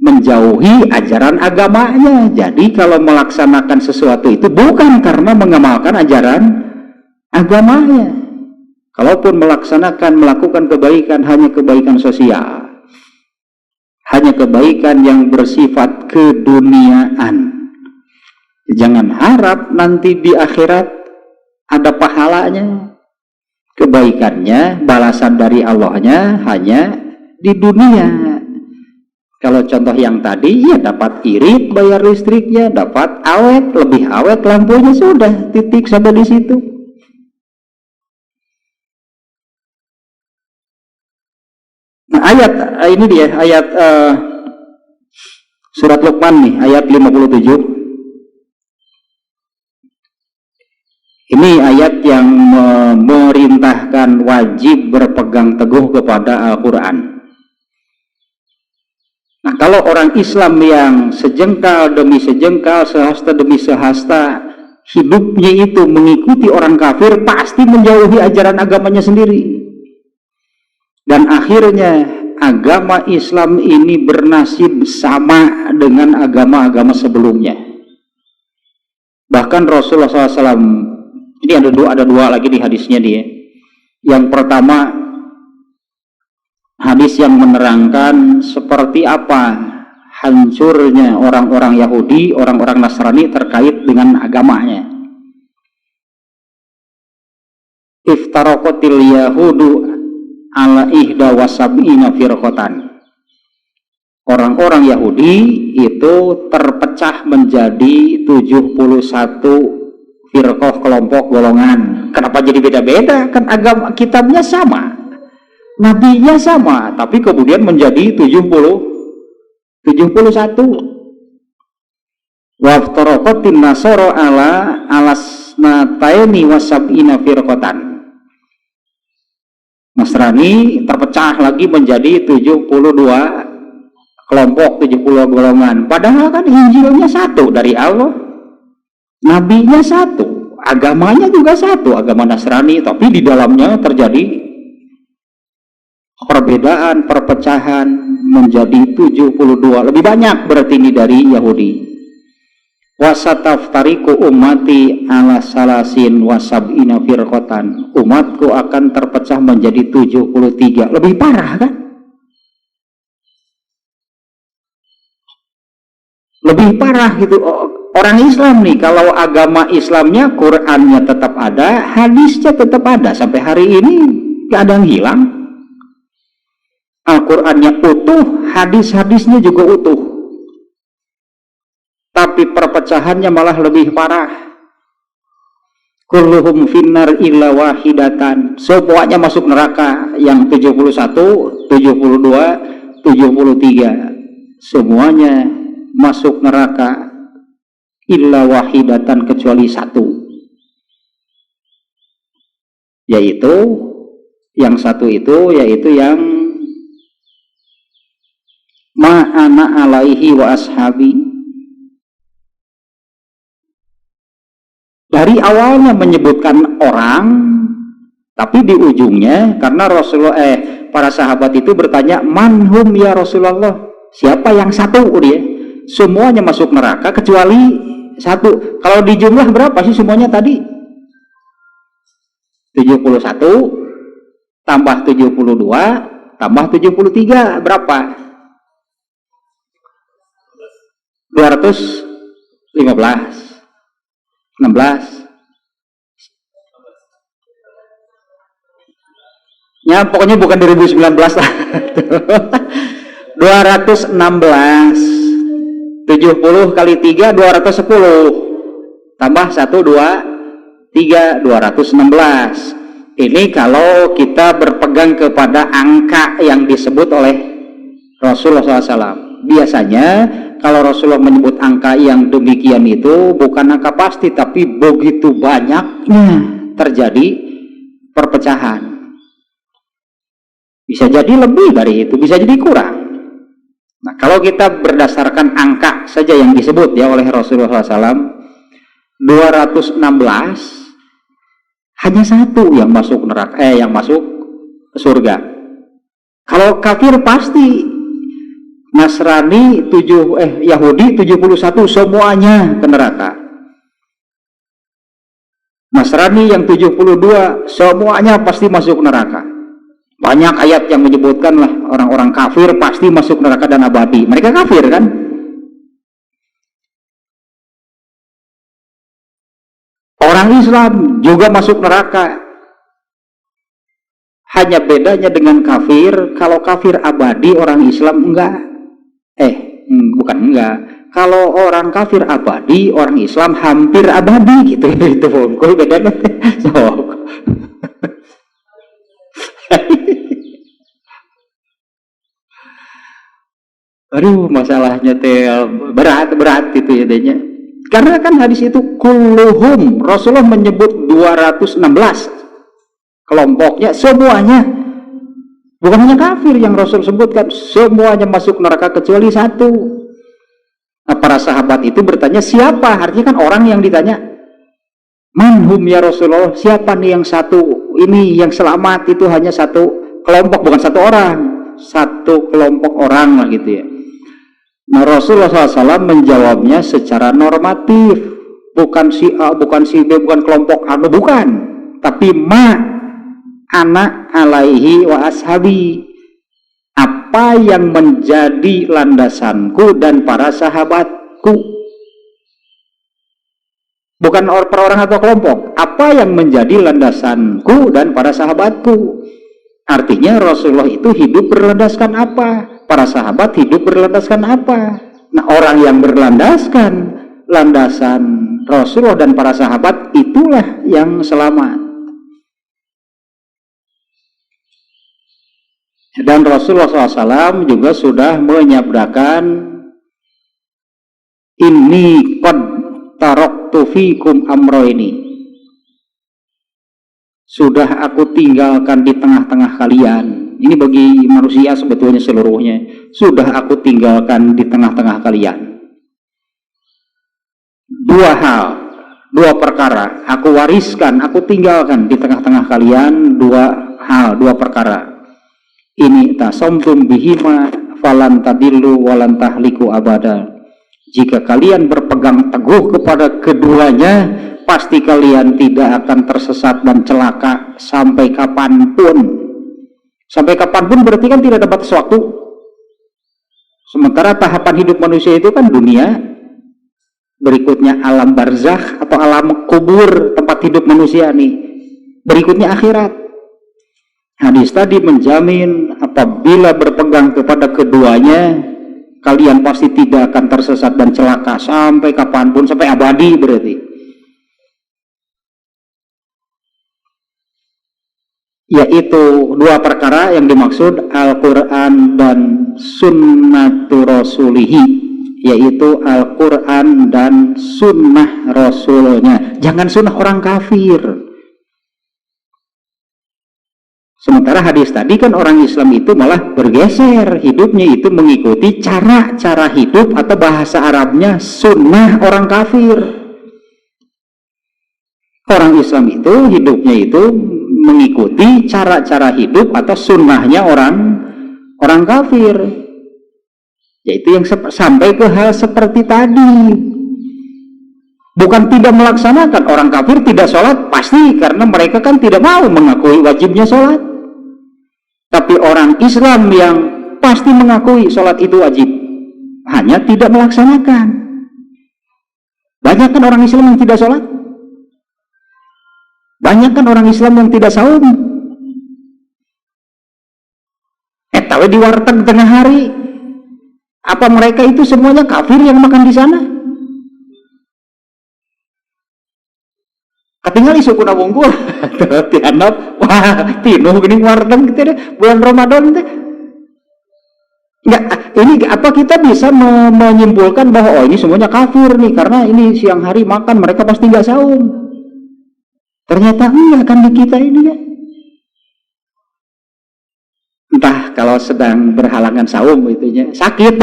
A: menjauhi ajaran agamanya. Jadi kalau melaksanakan sesuatu itu bukan karena mengamalkan ajaran agamanya. Kalaupun melakukan kebaikan, hanya kebaikan sosial, hanya kebaikan yang bersifat keduniaan. Jangan harap nanti di akhirat ada pahalanya. Kebaikannya, balasan dari Allahnya hanya di dunia. Kalau contoh yang tadi, ya dapat irit bayar listriknya, dapat awet, lebih awet lampunya, sudah titik sampai di situ. Ayat ini dia ayat surat Luqman nih, ayat 57. Ini ayat yang memerintahkan wajib berpegang teguh kepada Al-Quran.
B: Nah, kalau orang Islam yang sejengkal demi sejengkal, sehasta demi sehasta, hidupnya itu mengikuti orang kafir, pasti menjauhi ajaran agamanya sendiri. Dan akhirnya agama Islam ini bernasib sama dengan agama-agama sebelumnya. Bahkan Rasulullah SAW, ini ada dua lagi di hadisnya dia. Yang pertama, hadis yang menerangkan seperti apa hancurnya orang-orang Yahudi, orang-orang Nasrani terkait dengan agamanya. Iftaraqatil Yahudu ala ihda wasab'ina firqatan. Orang-orang Yahudi itu terpecah menjadi 71 firqah, kelompok, golongan. Kenapa jadi beda-beda? Kan agama kitabnya sama, nabinya sama, tapi kemudian menjadi 71. Waftaraqatin nasara ala alasnataini wasab'ina firqatan. Nasrani terpecah lagi menjadi 72 kelompok, 70 golongan. Padahal kan Injilnya satu dari Allah, nabinya satu, agamanya juga satu, agama Nasrani, tapi di dalamnya terjadi perbedaan, perpecahan menjadi 72, lebih banyak berarti ini dari Yahudi. Wasataftariku ummati ala salasin wasab'ina firqatan. Umatku akan terpecah menjadi 73. Lebih parah kan? Lebih parah gitu. Orang Islam nih, kalau agama Islamnya, Qurannya tetap ada, hadisnya tetap ada. Sampai hari ini gak ada yang hilang. Al-Qurannya utuh, hadis-hadisnya juga utuh. Tapi perpecahannya malah lebih parah. Kulluhum finnar illa wahidatan. Semuanya masuk neraka. Yang 71, 72, 73. Semuanya masuk neraka. Illa wahidatan, kecuali satu. Yaitu, yang satu itu, yaitu yang ma'ana alaihi wa ashabi. Dari awalnya menyebutkan orang, tapi di ujungnya karena Rasulullah para sahabat itu bertanya, manhum ya Rasulullah, siapa yang satu dia? Semuanya masuk neraka kecuali satu. Kalau di jumlah berapa sih semuanya tadi? 71 tambah 72 tambah 73 berapa? 215. 16. Ya pokoknya bukan 2019 lah. 216. 70 kali 3 210. Tambah 1 2 3 216. Ini kalau kita berpegang kepada angka yang disebut oleh Rasulullah SAW. Biasanya kalau Rasulullah menyebut angka yang demikian itu bukan angka pasti, tapi begitu banyaknya terjadi perpecahan. Bisa jadi lebih dari itu, bisa jadi kurang. Nah, kalau kita berdasarkan angka saja yang disebut ya oleh Rasulullah SAW, 216, hanya satu yang masuk neraka, yang masuk surga. Kalau kafir pasti. Nasrani Yahudi 71 semuanya ke neraka. Nasrani yang 72 semuanya pasti masuk neraka. Banyak ayat yang menyebutkan lah orang-orang kafir pasti masuk neraka dan abadi. Mereka kafir kan? Orang Islam juga masuk neraka. Hanya bedanya dengan kafir, kalau kafir abadi, orang Islam enggak. Bukan enggak. Kalau orang kafir abadi, orang Islam hampir abadi gitu. Itu bongkol bedanya. Aduh, masalahnya berat itu ya. Karena kan hadis itu kulluhum, Rasulullah menyebut 216 kelompoknya semuanya Bukan hanya kafir yang Rasul sebutkan, semuanya masuk neraka kecuali satu. Nah, para sahabat itu bertanya, siapa? Artinya kan orang yang ditanya, manhum ya Rasulullah, siapa nih yang satu ini yang selamat? Itu hanya satu kelompok, bukan satu orang, satu kelompok orang lah gitu ya. Nah, Rasulullah SAW menjawabnya secara normatif, bukan si A, bukan si B, bukan kelompok anu, bukan, tapi anak alaihi wa ashabi, apa yang menjadi landasanku dan para sahabatku, bukan per orang atau kelompok, apa yang menjadi landasanku dan para sahabatku. Artinya Rasulullah itu hidup berlandaskan apa, para sahabat hidup berlandaskan apa. Nah, orang yang berlandaskan landasan Rasulullah dan para sahabat itulah yang selamat. Dan Rasulullah SAW juga sudah menyabdakan, inni qad taraktu fikum amro ini, sudah aku tinggalkan di tengah-tengah kalian. Ini bagi manusia sebetulnya seluruhnya, sudah aku tinggalkan di tengah-tengah kalian. Dua hal, dua perkara aku wariskan, aku tinggalkan di tengah-tengah kalian. Dua hal, dua perkara. Ini tasomtum bihima falan tadillu walan tahliku abada. Jika kalian berpegang teguh kepada keduanya, pasti kalian tidak akan tersesat dan celaka sampai kapanpun. Sampai kapanpun berarti kan tidak ada batas waktu. Sementara tahapan hidup manusia itu kan dunia, berikutnya alam barzakh atau alam kubur, tempat hidup manusia nih, berikutnya akhirat. Hadis tadi menjamin apabila berpegang kepada keduanya, kalian pasti tidak akan tersesat dan celaka sampai kapanpun, sampai abadi berarti. Yaitu dua perkara yang dimaksud, Al-Quran dan Sunnatu Rasulihi, yaitu Al-Quran dan Sunnah Rasulnya. Jangan sunnah orang kafir. Sementara hadis tadi kan orang Islam itu malah bergeser hidupnya itu mengikuti cara-cara hidup atau bahasa Arabnya sunnah orang kafir. Orang Islam itu hidupnya itu mengikuti cara-cara hidup atau sunnahnya orang kafir. Yaitu yang sampai ke hal seperti tadi. Bukan tidak melaksanakan, orang kafir tidak sholat pasti karena mereka kan tidak mau mengakui wajibnya sholat. Tapi orang Islam yang pasti mengakui sholat itu wajib, hanya tidak melaksanakan. Banyak kan orang Islam yang tidak sholat? Banyak kan orang Islam yang tidak saum? Tahu di warteg tengah hari, apa mereka itu semuanya kafir yang makan di sana? Ketinggal isu kuna bungkul, tianap, wah, tinuh gini warteg gitu deh, bulan Ramadan teh. Enggak, ini apa kita bisa menyimpulkan bahwa oh ini semuanya kafir nih karena ini siang hari makan, mereka pasti nggak saum. Ternyata enggak kan di kita ini ya. Entah kalau sedang berhalangan saum itunya sakit.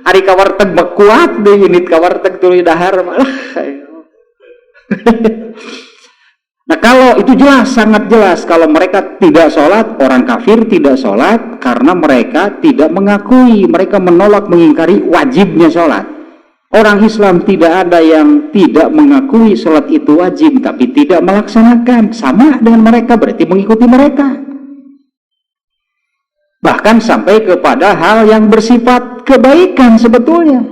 B: Hari kawarteg kuat deh, unit kawarteg tuluy dahar malah. Nah kalau itu jelas, sangat jelas kalau mereka tidak sholat, orang kafir tidak sholat karena mereka tidak mengakui, mereka menolak, mengingkari wajibnya sholat. Orang Islam tidak ada yang tidak mengakui sholat itu wajib tapi tidak melaksanakan, sama dengan mereka, berarti mengikuti mereka. Bahkan sampai kepada hal yang bersifat kebaikan sebetulnya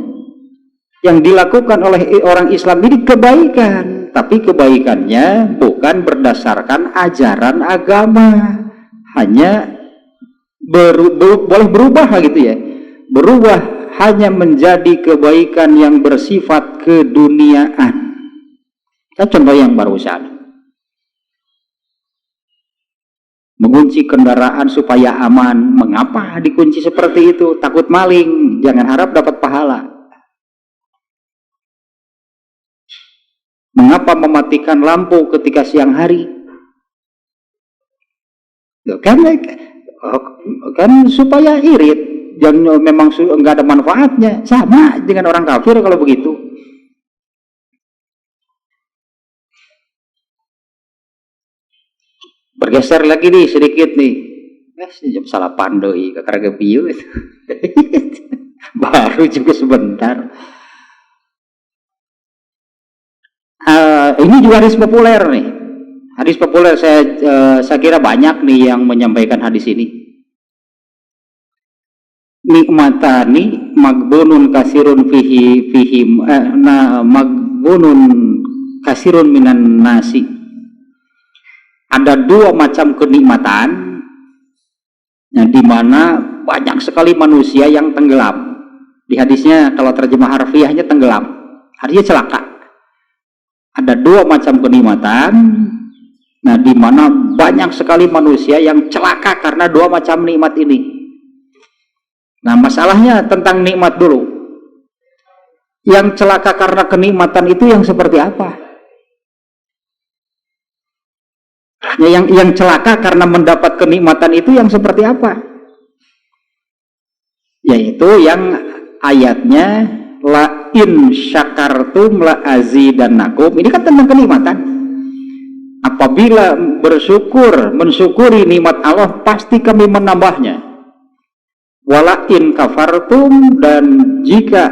B: yang dilakukan oleh orang Islam ini kebaikan, tapi kebaikannya bukan berdasarkan ajaran agama, hanya boleh berubah gitu ya, berubah hanya menjadi kebaikan yang bersifat keduniaan. Kita contoh yang barusan, mengunci kendaraan supaya aman. Mengapa dikunci seperti itu? Takut maling, jangan harap dapat pahala. Mengapa mematikan lampu ketika siang hari? Karena kan supaya irit, jangan memang nggak ada manfaatnya. Sama dengan orang kafir kalau begitu. Bergeser lagi nih sedikit nih. Jam salah pandoi ke karga piu. Baru juga sebentar. Ini juga hadis populer nih. Hadis populer saya kira banyak nih yang menyampaikan hadis ini. Nikmatani magbunun kasirun magbunun kasirun minan nasi. Ada dua macam kenikmatan yang dimana banyak sekali manusia yang tenggelam. Di hadisnya kalau terjemah harfiahnya tenggelam, artinya celaka. Ada dua macam kenikmatan, nah dimana banyak sekali manusia yang celaka karena dua macam nikmat ini. Nah masalahnya tentang nikmat dulu. Yang celaka karena kenikmatan itu yang seperti apa? Yang celaka karena mendapat kenikmatan itu yang seperti apa? Yaitu yang ayatnya la in syakartum la azidannakum. Ini kan tentang kenikmatan. Apabila mensyukuri nikmat Allah, pasti kami menambahnya. Wala in kafartum, dan jika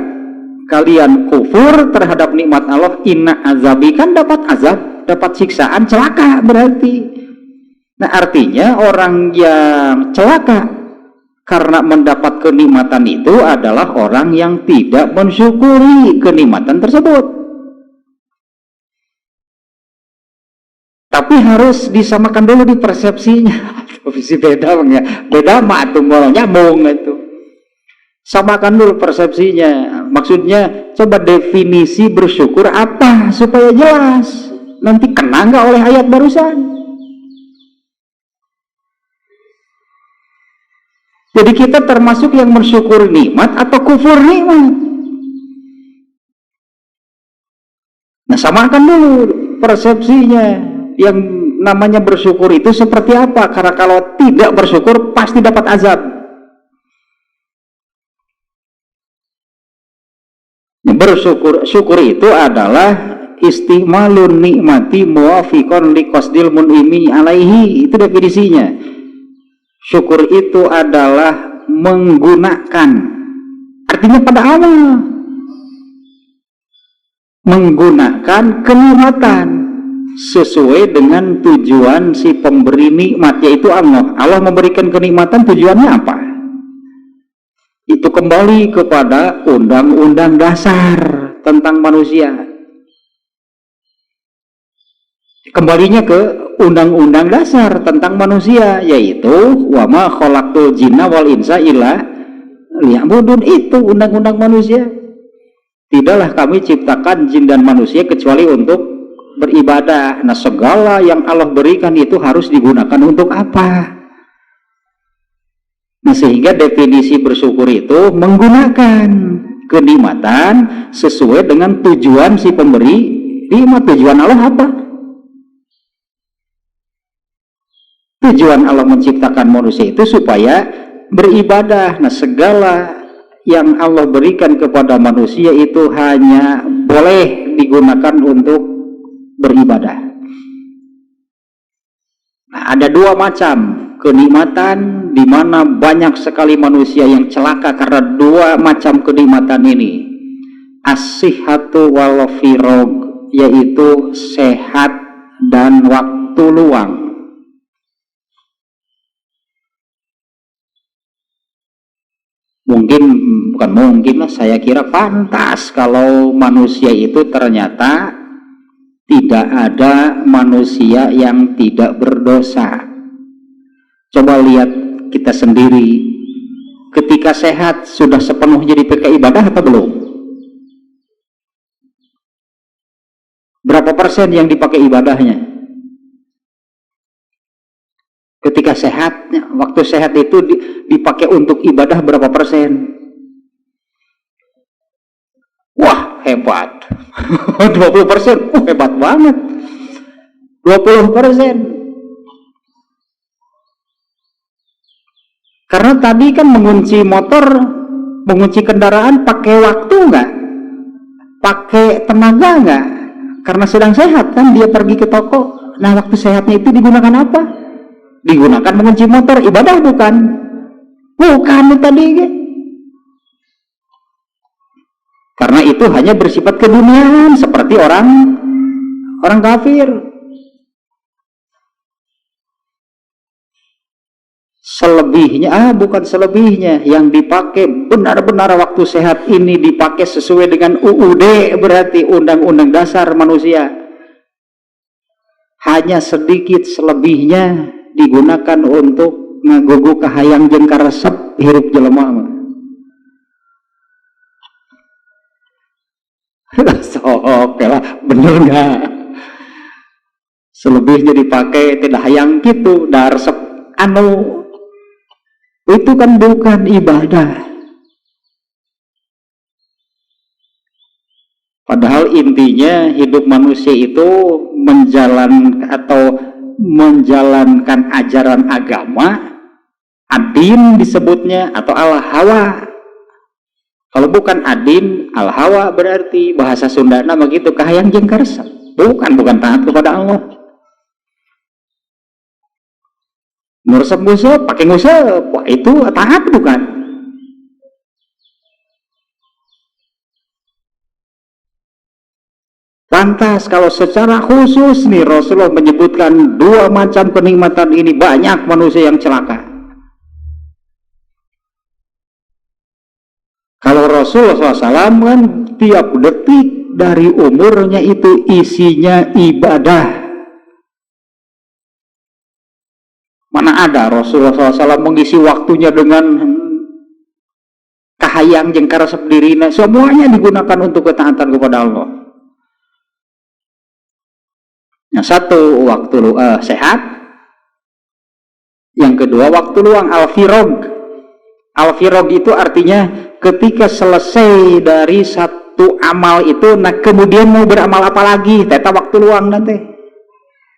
B: kalian kufur terhadap nikmat Allah, inna azabi, kan dapat azab, dapat siksaan, celaka berarti. Nah artinya orang yang celaka karena mendapat kenikmatan itu adalah orang yang tidak mensyukuri kenikmatan tersebut. Tapi harus disamakan dulu di persepsinya. Beda bang ya, beda mak tuh mau nyambung itu. Samakan dulu persepsinya. Maksudnya coba definisi bersyukur apa supaya jelas. Nanti kena nggak oleh ayat barusan? Jadi kita termasuk yang mensyukur nikmat atau kufur nikmat? Nah samakan dulu persepsinya. Yang namanya bersyukur itu seperti apa? Karena kalau tidak bersyukur pasti dapat azab. Syukur itu adalah istimalun nikmati muwafiqon liqasdil mun'imi alaihi. Itu definisinya. Syukur itu adalah menggunakan, artinya pada awal menggunakan kenikmatan sesuai dengan tujuan si pemberi nikmat, yaitu Allah. Allah memberikan kenikmatan, tujuannya apa? Itu kembali kepada undang-undang dasar tentang manusia. Kembalinya ke undang-undang dasar tentang manusia, yaitu wa ma khalaqtul jinna wal insa illa liya'budun. Itu undang-undang manusia. Tidaklah kami ciptakan jin dan manusia kecuali untuk beribadah. Nah segala yang Allah berikan itu harus digunakan untuk apa? Nah sehingga definisi bersyukur itu menggunakan kenikmatan sesuai dengan tujuan si pemberi nikmat. Tujuan Allah apa? Tujuan Allah menciptakan manusia itu supaya beribadah. Nah segala yang Allah berikan kepada manusia itu hanya boleh digunakan untuk beribadah. Nah, ada dua macam kenikmatan di mana banyak sekali manusia yang celaka karena dua macam kenikmatan ini. As-sihhatu wal firag, yaitu sehat dan waktu luang. Bukan mungkin lah, saya kira pantas kalau manusia itu ternyata tidak ada manusia yang tidak berdosa. Coba lihat kita sendiri, ketika sehat sudah sepenuhnya dipakai ibadah atau belum? Berapa persen yang dipakai ibadahnya? Ketika sehatnya, waktu sehat itu dipakai untuk ibadah berapa persen? Wah hebat. 20%, hebat banget. 20%. Karena tadi kan mengunci motor, mengunci kendaraan pakai waktu nggak? Pakai tenaga nggak? Karena sedang sehat kan dia pergi ke toko. Nah, waktu sehatnya itu digunakan apa? Digunakan mengunci motor, ibadah bukan? Bukan tadi. Karena itu hanya bersifat keduniaan seperti orang kafir. Selebihnya, bukan selebihnya, yang dipakai benar-benar waktu sehat ini dipakai sesuai dengan UUD, berarti Undang-Undang Dasar Manusia. Hanya sedikit selebihnya digunakan untuk ngagugu kahayang jeung karesep hirup jelema. Sok lah, bener nggak? Selebihnya dipakai tidak hayang gitu, dar resep anu itu kan bukan ibadah. Padahal intinya hidup manusia itu menjalankan ajaran agama, adin disebutnya, atau al-hawa. Kalau bukan adin, al-hawa berarti bahasa Sundana begitu, kahayang jeung karesep. Bukan taat kepada Allah. Ngusep pakai ngusep, wah itu taat bukan? Lantas kalau secara khusus nih Rasulullah menyebutkan dua macam kenikmatan ini, banyak manusia yang celaka. Kalau Rasulullah SAW kan tiap detik dari umurnya itu isinya ibadah. Mana ada Rasulullah SAW mengisi waktunya dengan kahayang jeung karesep dirina, semuanya digunakan untuk ketaatan kepada Allah. Yang satu waktu sehat, yang kedua waktu luang, al-firog. Al-firog itu artinya ketika selesai dari satu amal itu, nah kemudian mau beramal apa lagi? Teta waktu luang nanti.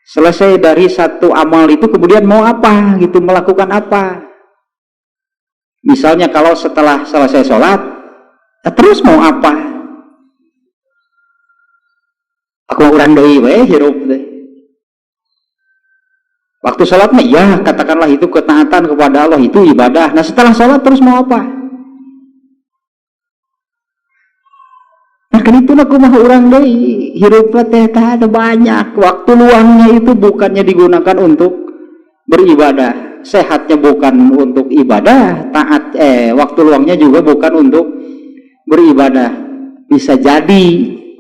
B: Selesai dari satu amal itu kemudian mau apa? Gitu, melakukan apa? Misalnya kalau setelah selesai sholat, terus mau apa? Aku urang deui we hirup deh. Waktu sholatnya ya katakanlah itu ketaatan kepada Allah, itu ibadah. Nah setelah sholat terus mau apa? Nah kan itu aku mah urang deui hirup teh ada banyak. Waktu luangnya itu bukannya digunakan untuk beribadah, sehatnya bukan untuk ibadah, waktu luangnya juga bukan untuk beribadah. Bisa jadi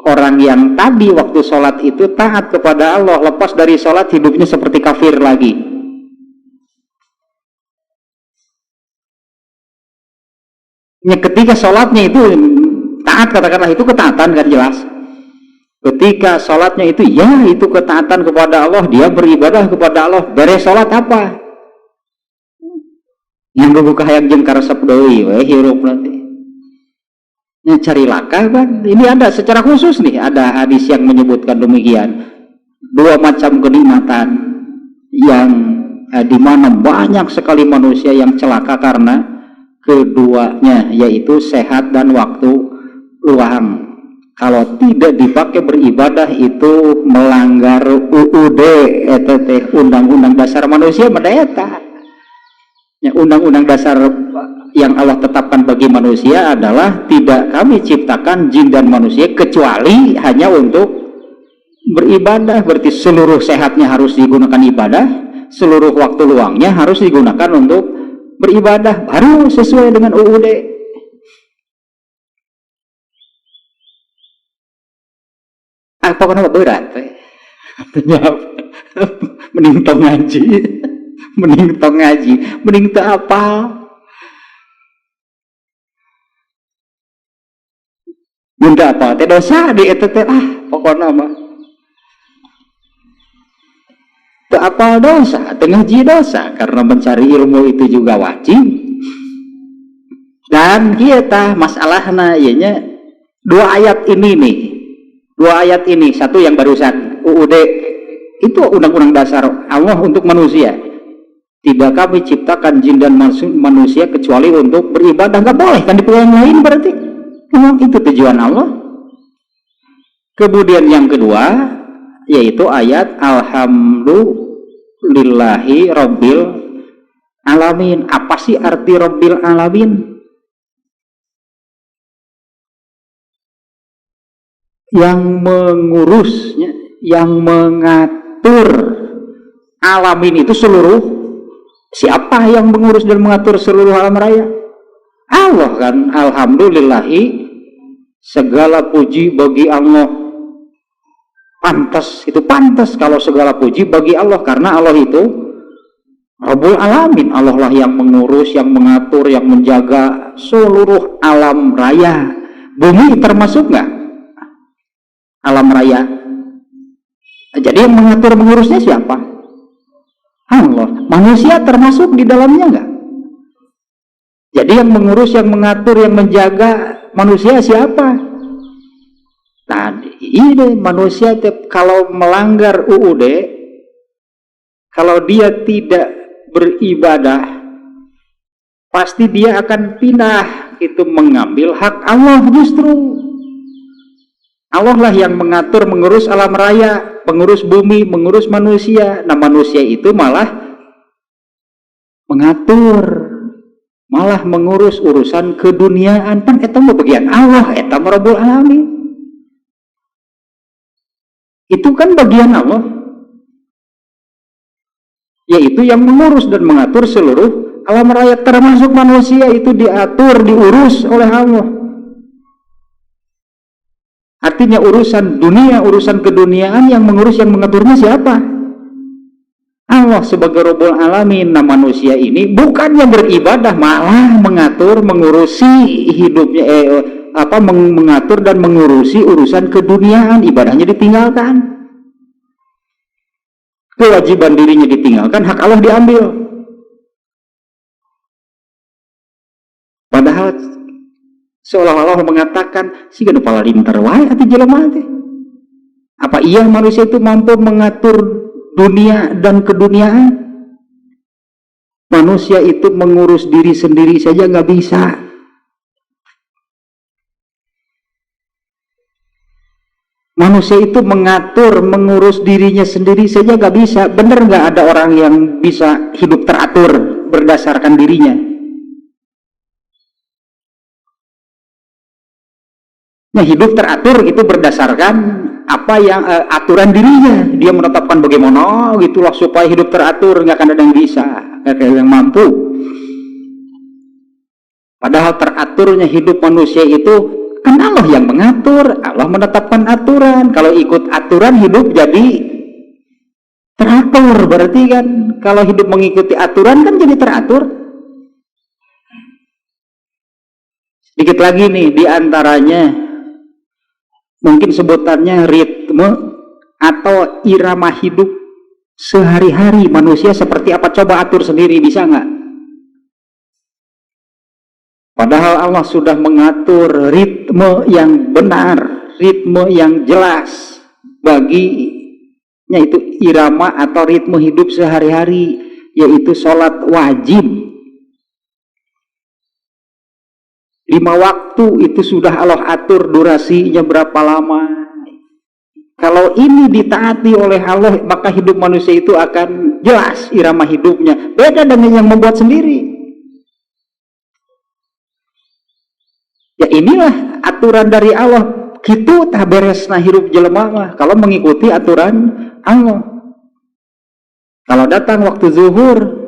B: orang yang tadi waktu sholat itu taat kepada Allah, lepas dari sholat hidupnya seperti kafir lagi. Ya, ketika sholatnya itu taat, katakanlah itu ketaatan kan jelas. Ketika sholatnya itu ya itu ketaatan kepada Allah, dia beribadah kepada Allah. Beres sholat apa? Yang buka hayang jeung karesep deui we hirup nanti. Nah, cari laka kan, ini ada secara khusus nih, ada hadis yang menyebutkan demikian, dua macam kenikmatan yang di mana banyak sekali manusia yang celaka karena keduanya, yaitu sehat dan waktu luang. Kalau tidak dipakai beribadah itu melanggar UUD, Undang-Undang Dasar Manusia merdeka. Ya, Undang-Undang Dasar yang Allah tetapkan bagi manusia adalah tidak kami ciptakan jin dan manusia kecuali hanya untuk beribadah. Berarti seluruh sehatnya harus digunakan ibadah, seluruh waktu luangnya harus digunakan untuk beribadah, baru sesuai dengan UUD. Apa kenapa berat? Mending tong ngaji, mending teu apal. Bunda apa? Teh dosa di eta teh pokokna mah. Teu apal dosa, teu ngaji dosa, karena mencari ilmu itu juga wajib. Dan kieu tah masalahna ieu nya dua ayat ini nih. Dua ayat ini, satu yang barusan UUD itu Undang-Undang Dasar Allah untuk manusia. Tidak kami ciptakan jin dan manusia kecuali untuk beribadah. Nggak boleh kan dipilih yang lain, berarti memang itu tujuan Allah. Kemudian yang kedua yaitu ayat alhamdulillahi rabbil alamin. Apa sih arti rabbil alamin? Yang mengurusnya, yang mengatur alamin itu seluruh. Siapa yang mengurus dan mengatur seluruh alam raya? Allah kan. Alhamdulillahi, segala puji bagi Allah. Pantas, itu pantas kalau segala puji bagi Allah, karena Allah itu Rabbul Alamin. Allah lah yang mengurus, yang mengatur, yang menjaga seluruh alam raya. Bumi termasuk nggak alam raya? Jadi yang mengatur mengurusnya siapa? Allah. Manusia termasuk di dalamnya nggak? Jadi yang mengurus, yang mengatur, yang menjaga manusia siapa? Tadi ini manusia kalau melanggar UUD, kalau dia tidak beribadah, pasti dia akan pindah, itu mengambil hak Allah. Justru Allah lah yang mengatur, mengurus alam raya, pengurus bumi, mengurus manusia. Nah manusia itu malah mengatur, malah mengurus urusan keduniaan. Kan eta mah bagian Allah, eta mah Rabbul Alamin. Itu kan bagian Allah, yaitu yang mengurus dan mengatur seluruh alam raya, termasuk manusia itu diatur, diurus oleh Allah. Artinya urusan dunia, urusan keduniaan yang mengurus, yang mengaturnya siapa? Allah sebagai Rabbul Alamin. Nah manusia ini bukannya beribadah, malah mengatur, mengurusi hidupnya, mengatur dan mengurusi urusan keduniaan. Ibadahnya ditinggalkan, kewajiban dirinya ditinggalkan, hak Allah diambil. Padahal seolah-olah mengatakan sih gak ada pala lintar wae ati jelema teh. Apa iya manusia itu mampu mengatur dunia dan keduniaan? Manusia itu mengurus diri sendiri saja nggak bisa. Manusia itu mengatur, mengurus dirinya sendiri saja nggak bisa. Bener nggak ada orang yang bisa hidup teratur berdasarkan dirinya? Nah, hidup teratur itu berdasarkan apa yang aturan dirinya. Dia menetapkan bagaimana gitulah supaya hidup teratur, nggak akan ada yang bisa, nggak ada yang mampu. Padahal teraturnya hidup manusia itu kan Allah yang mengatur, Allah menetapkan aturan. Kalau ikut aturan hidup jadi teratur, berarti kan kalau hidup mengikuti aturan kan jadi teratur. Sedikit lagi nih diantaranya. Mungkin sebutannya ritme atau irama hidup sehari-hari manusia seperti apa, coba atur sendiri, bisa nggak? Padahal Allah sudah mengatur ritme yang benar, ritme yang jelas baginya, itu irama atau ritme hidup sehari-hari, yaitu sholat wajib 5 waktu itu sudah Allah atur durasinya berapa lama. Kalau ini ditaati oleh Allah, maka hidup manusia itu akan jelas irama hidupnya. Beda dengan yang membuat sendiri. Ya inilah aturan dari Allah. Kitu tah beresna hirup jelema mah kalau mengikuti aturan Allah. Kalau datang waktu zuhur,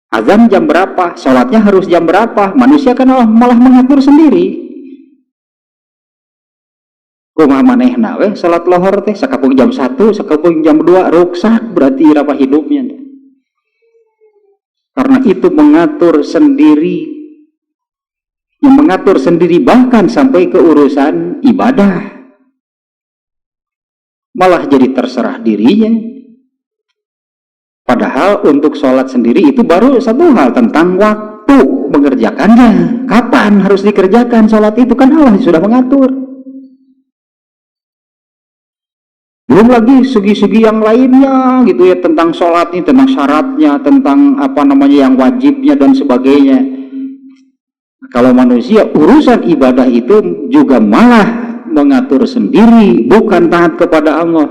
B: azan jam berapa, sholatnya harus jam berapa, manusia kan malah mengatur sendiri. Kumaha manehna we salat lohor teh sakapung jam 1, sakapung jam 2 ruksak, berarti irama hidupnya. Karena itu mengatur sendiri, yang mengatur sendiri bahkan sampai ke urusan ibadah. Malah jadi terserah dirinya. Padahal untuk sholat sendiri itu baru satu hal, tentang waktu mengerjakannya. Kapan harus dikerjakan sholat itu, kan Allah sudah mengatur. Belum lagi segi-segi yang lainnya gitu ya, tentang sholat ini, tentang syaratnya, tentang apa namanya yang wajibnya dan sebagainya. Kalau manusia urusan ibadah itu juga malah mengatur sendiri, bukan taat kepada Allah.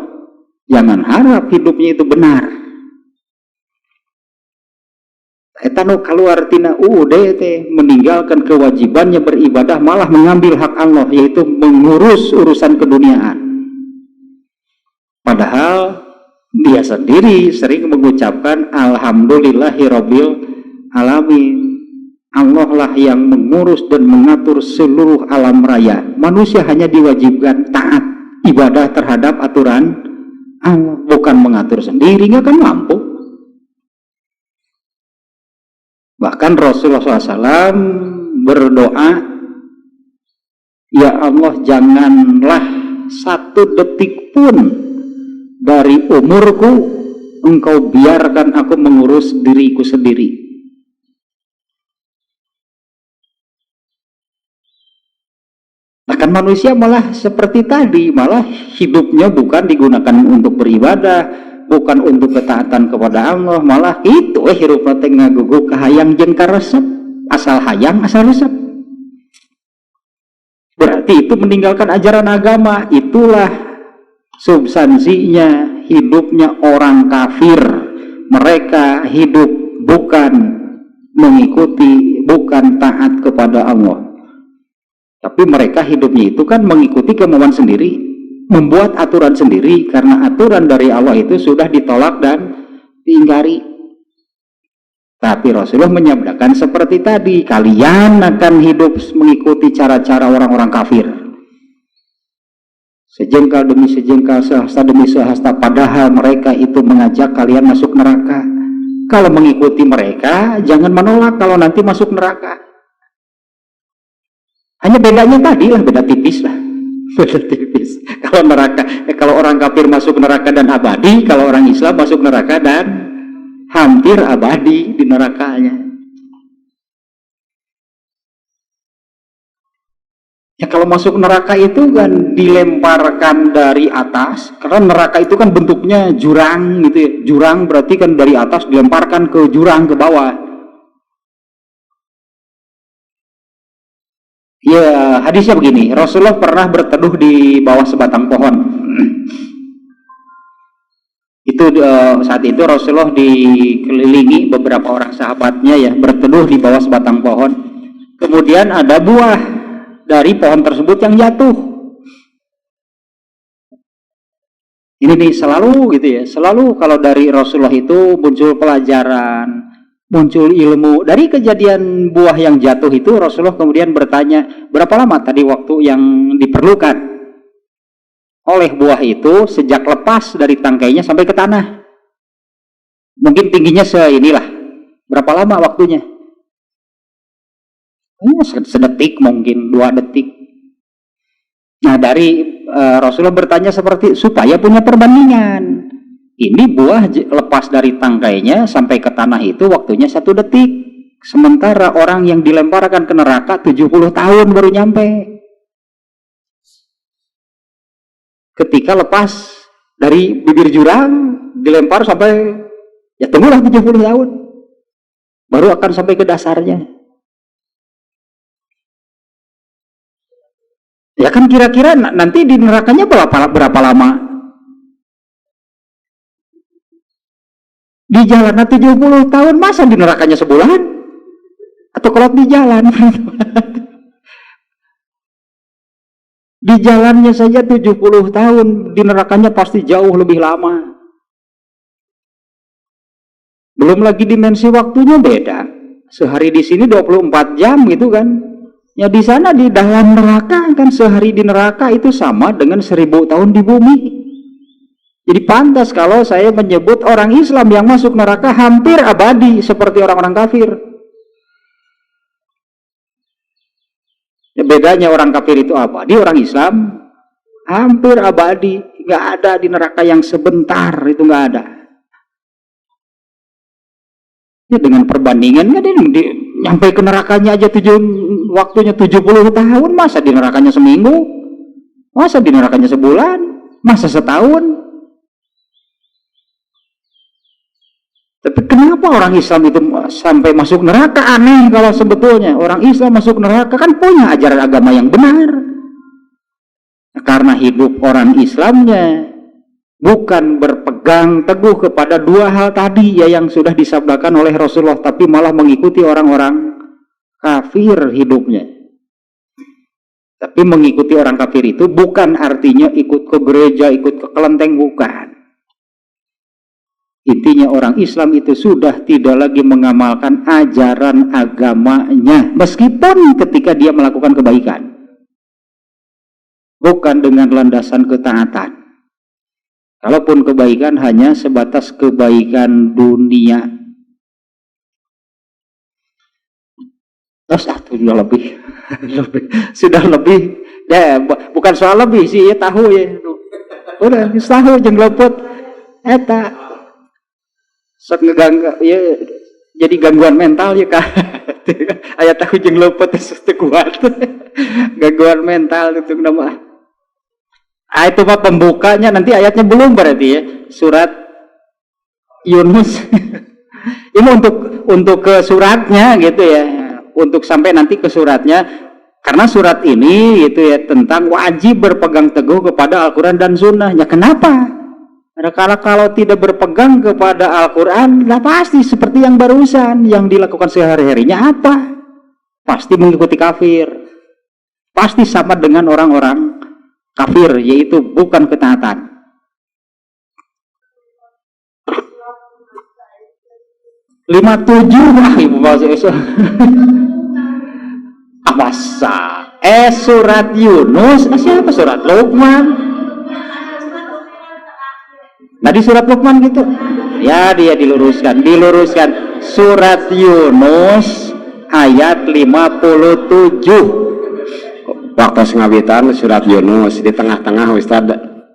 B: Jangan harap hidupnya itu benar. Etano keluar tina teh meninggalkan kewajibannya beribadah, malah mengambil hak Allah, yaitu mengurus urusan keduniaan. Padahal dia sendiri sering mengucapkan alhamdulillahirabbil alamin. Allah lah yang mengurus dan mengatur seluruh alam raya. Manusia hanya diwajibkan taat ibadah terhadap aturan Allah, bukan mengatur sendiri, nggak akan mampu. Bahkan Rasulullah SAW berdoa, ya Allah, janganlah satu detik pun dari umurku engkau biarkan aku mengurus diriku sendiri. Bahkan manusia malah seperti tadi, malah hidupnya bukan digunakan untuk beribadah, bukan untuk ketaatan kepada Allah, malah itu hirup teh ngaguguk kahayang jeung karesep, asal hayang asal resep. Berarti itu meninggalkan ajaran agama. Itulah substansinya hidupnya orang kafir. Mereka hidup bukan mengikuti, bukan taat kepada Allah, tapi mereka hidupnya itu kan mengikuti kemauan sendiri, membuat aturan sendiri, karena aturan dari Allah itu sudah ditolak dan diingkari. Tapi Rasulullah menyabdakan seperti tadi, kalian akan hidup mengikuti cara-cara orang-orang kafir, sejengkal demi sejengkal, sehasta demi sehasta, padahal mereka itu mengajak kalian masuk neraka. Kalau mengikuti mereka, jangan menolak kalau nanti masuk neraka. Hanya bedanya tadi lah, beda tipis lah. Beda tipis. Kalau neraka, kalau orang kafir masuk neraka dan abadi, kalau orang Islam masuk neraka dan hampir abadi di nerakanya. Ya kalau masuk neraka itu kan dilemparkan dari atas, karena neraka itu kan bentuknya jurang gitu ya. Jurang berarti kan dari atas dilemparkan ke jurang ke bawah. Ya, hadisnya begini, Rasulullah pernah berteduh di bawah sebatang pohon. Itu saat itu Rasulullah dikelilingi beberapa orang sahabatnya ya, berteduh di bawah sebatang pohon. Kemudian ada buah dari pohon tersebut yang jatuh. Ini nih selalu gitu ya, selalu kalau dari Rasulullah itu muncul pelajaran, muncul ilmu. Dari kejadian buah yang jatuh itu Rasulullah kemudian bertanya, berapa lama tadi waktu yang diperlukan oleh buah itu sejak lepas dari tangkainya sampai ke tanah? Mungkin tingginya seinilah, berapa lama waktunya? Sedetik, mungkin 2 detik. Nah, dari Rasulullah bertanya seperti supaya punya perbandingan. Ini buah lepas dari tangkainya sampai ke tanah itu waktunya 1 detik. Sementara orang yang dilemparkan ke neraka 70 tahun baru nyampe. Ketika lepas dari bibir jurang, dilempar sampai, ya tunggulah 70 tahun. Baru akan sampai ke dasarnya. Ya kan kira-kira nanti di nerakanya berapa lama? Di jalan 70 tahun, masa di nerakanya sebulan? Atau kalau di jalan? Di jalannya saja 70 tahun, di nerakanya pasti jauh lebih lama. Belum lagi dimensi waktunya beda. Sehari di sini 24 jam gitu kan. Ya di sana di dalam neraka kan, sehari di neraka itu sama dengan 1000 tahun di bumi. Jadi pantas kalau saya menyebut orang Islam yang masuk neraka hampir abadi seperti orang-orang kafir. Ya, bedanya orang kafir itu abadi, orang Islam hampir abadi. Nggak ada di neraka yang sebentar, itu nggak ada. Ya, dengan perbandingan kan nyampe ke nerakanya aja waktunya 70 tahun, masa di nerakanya seminggu, masa di nerakanya sebulan, masa setahun. Tapi kenapa orang Islam itu sampai masuk neraka? Aneh kalau sebetulnya orang Islam masuk neraka kan punya ajaran agama yang benar. Karena hidup orang Islamnya bukan berpegang teguh kepada dua hal tadi ya yang sudah disabdakan oleh Rasulullah, tapi malah mengikuti orang-orang kafir hidupnya. Tapi mengikuti orang kafir itu bukan artinya ikut ke gereja, ikut ke kelenteng, bukan. Intinya orang Islam itu sudah tidak lagi mengamalkan ajaran agamanya, meskipun ketika dia melakukan kebaikan, bukan dengan landasan ketaatan. Kalaupun kebaikan hanya sebatas kebaikan dunia. Sudah lebih, sudah lebih. Ya, bukan soal lebih sih, ya tahu ya. Udah, tahu jeung lopot eta. Sok ngeganggu ya, jadi gangguan mental ya kak. Ayat tahu jeung lopot teh kuat. Gangguan mental itu nama. Itu mah pembukanya, nanti ayatnya belum berarti ya. Surat Yunus. Ini untuk ke suratnya gitu ya. Untuk sampai nanti ke suratnya, karena surat ini gitu ya tentang wajib berpegang teguh kepada Al-Quran dan Sunnahnya. Kenapa? Karena kalau tidak berpegang kepada Al-Quran, lah pasti seperti yang barusan, yang dilakukan sehari-harinya apa? Pasti mengikuti kafir. Pasti sama dengan orang-orang kafir, yaitu bukan ketaatan. Lima tujuh lah ibu bahasa Masa surat Yunus, siapa surat Luqman? Tadi surat Luqman gitu. Ya, dia diluruskan. Surat Yunus ayat 57.
C: Waktu ngawitan surat Yunus di tengah-tengah Ustaz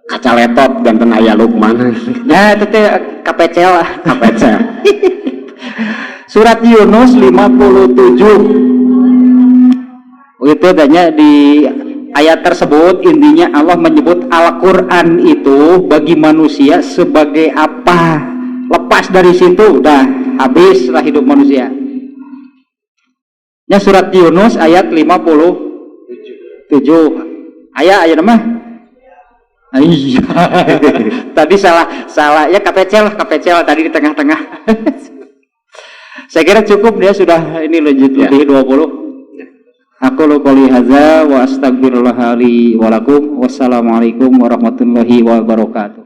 C: kaca laptop dan aya Luqman.
B: Nah, itu teh KPCL lah.
C: KPCL.
B: Surat Yunus 57. Itu adanya di ayat tersebut, intinya Allah menyebut Al-Quran itu bagi manusia sebagai apa? Lepas dari situ udah habislah hidup manusia. Ya, surat Yunus ayat 57. Ayat nama? Iya. Tadi salah ya, KPCL tadi di tengah-tengah. Saya kira cukup, dia sudah ini lanjut ya. Lebih 20. Aku qouli hadza wa astaghfirullah li wa lakum. Wassalamualaikum warahmatullahi wabarakatuh.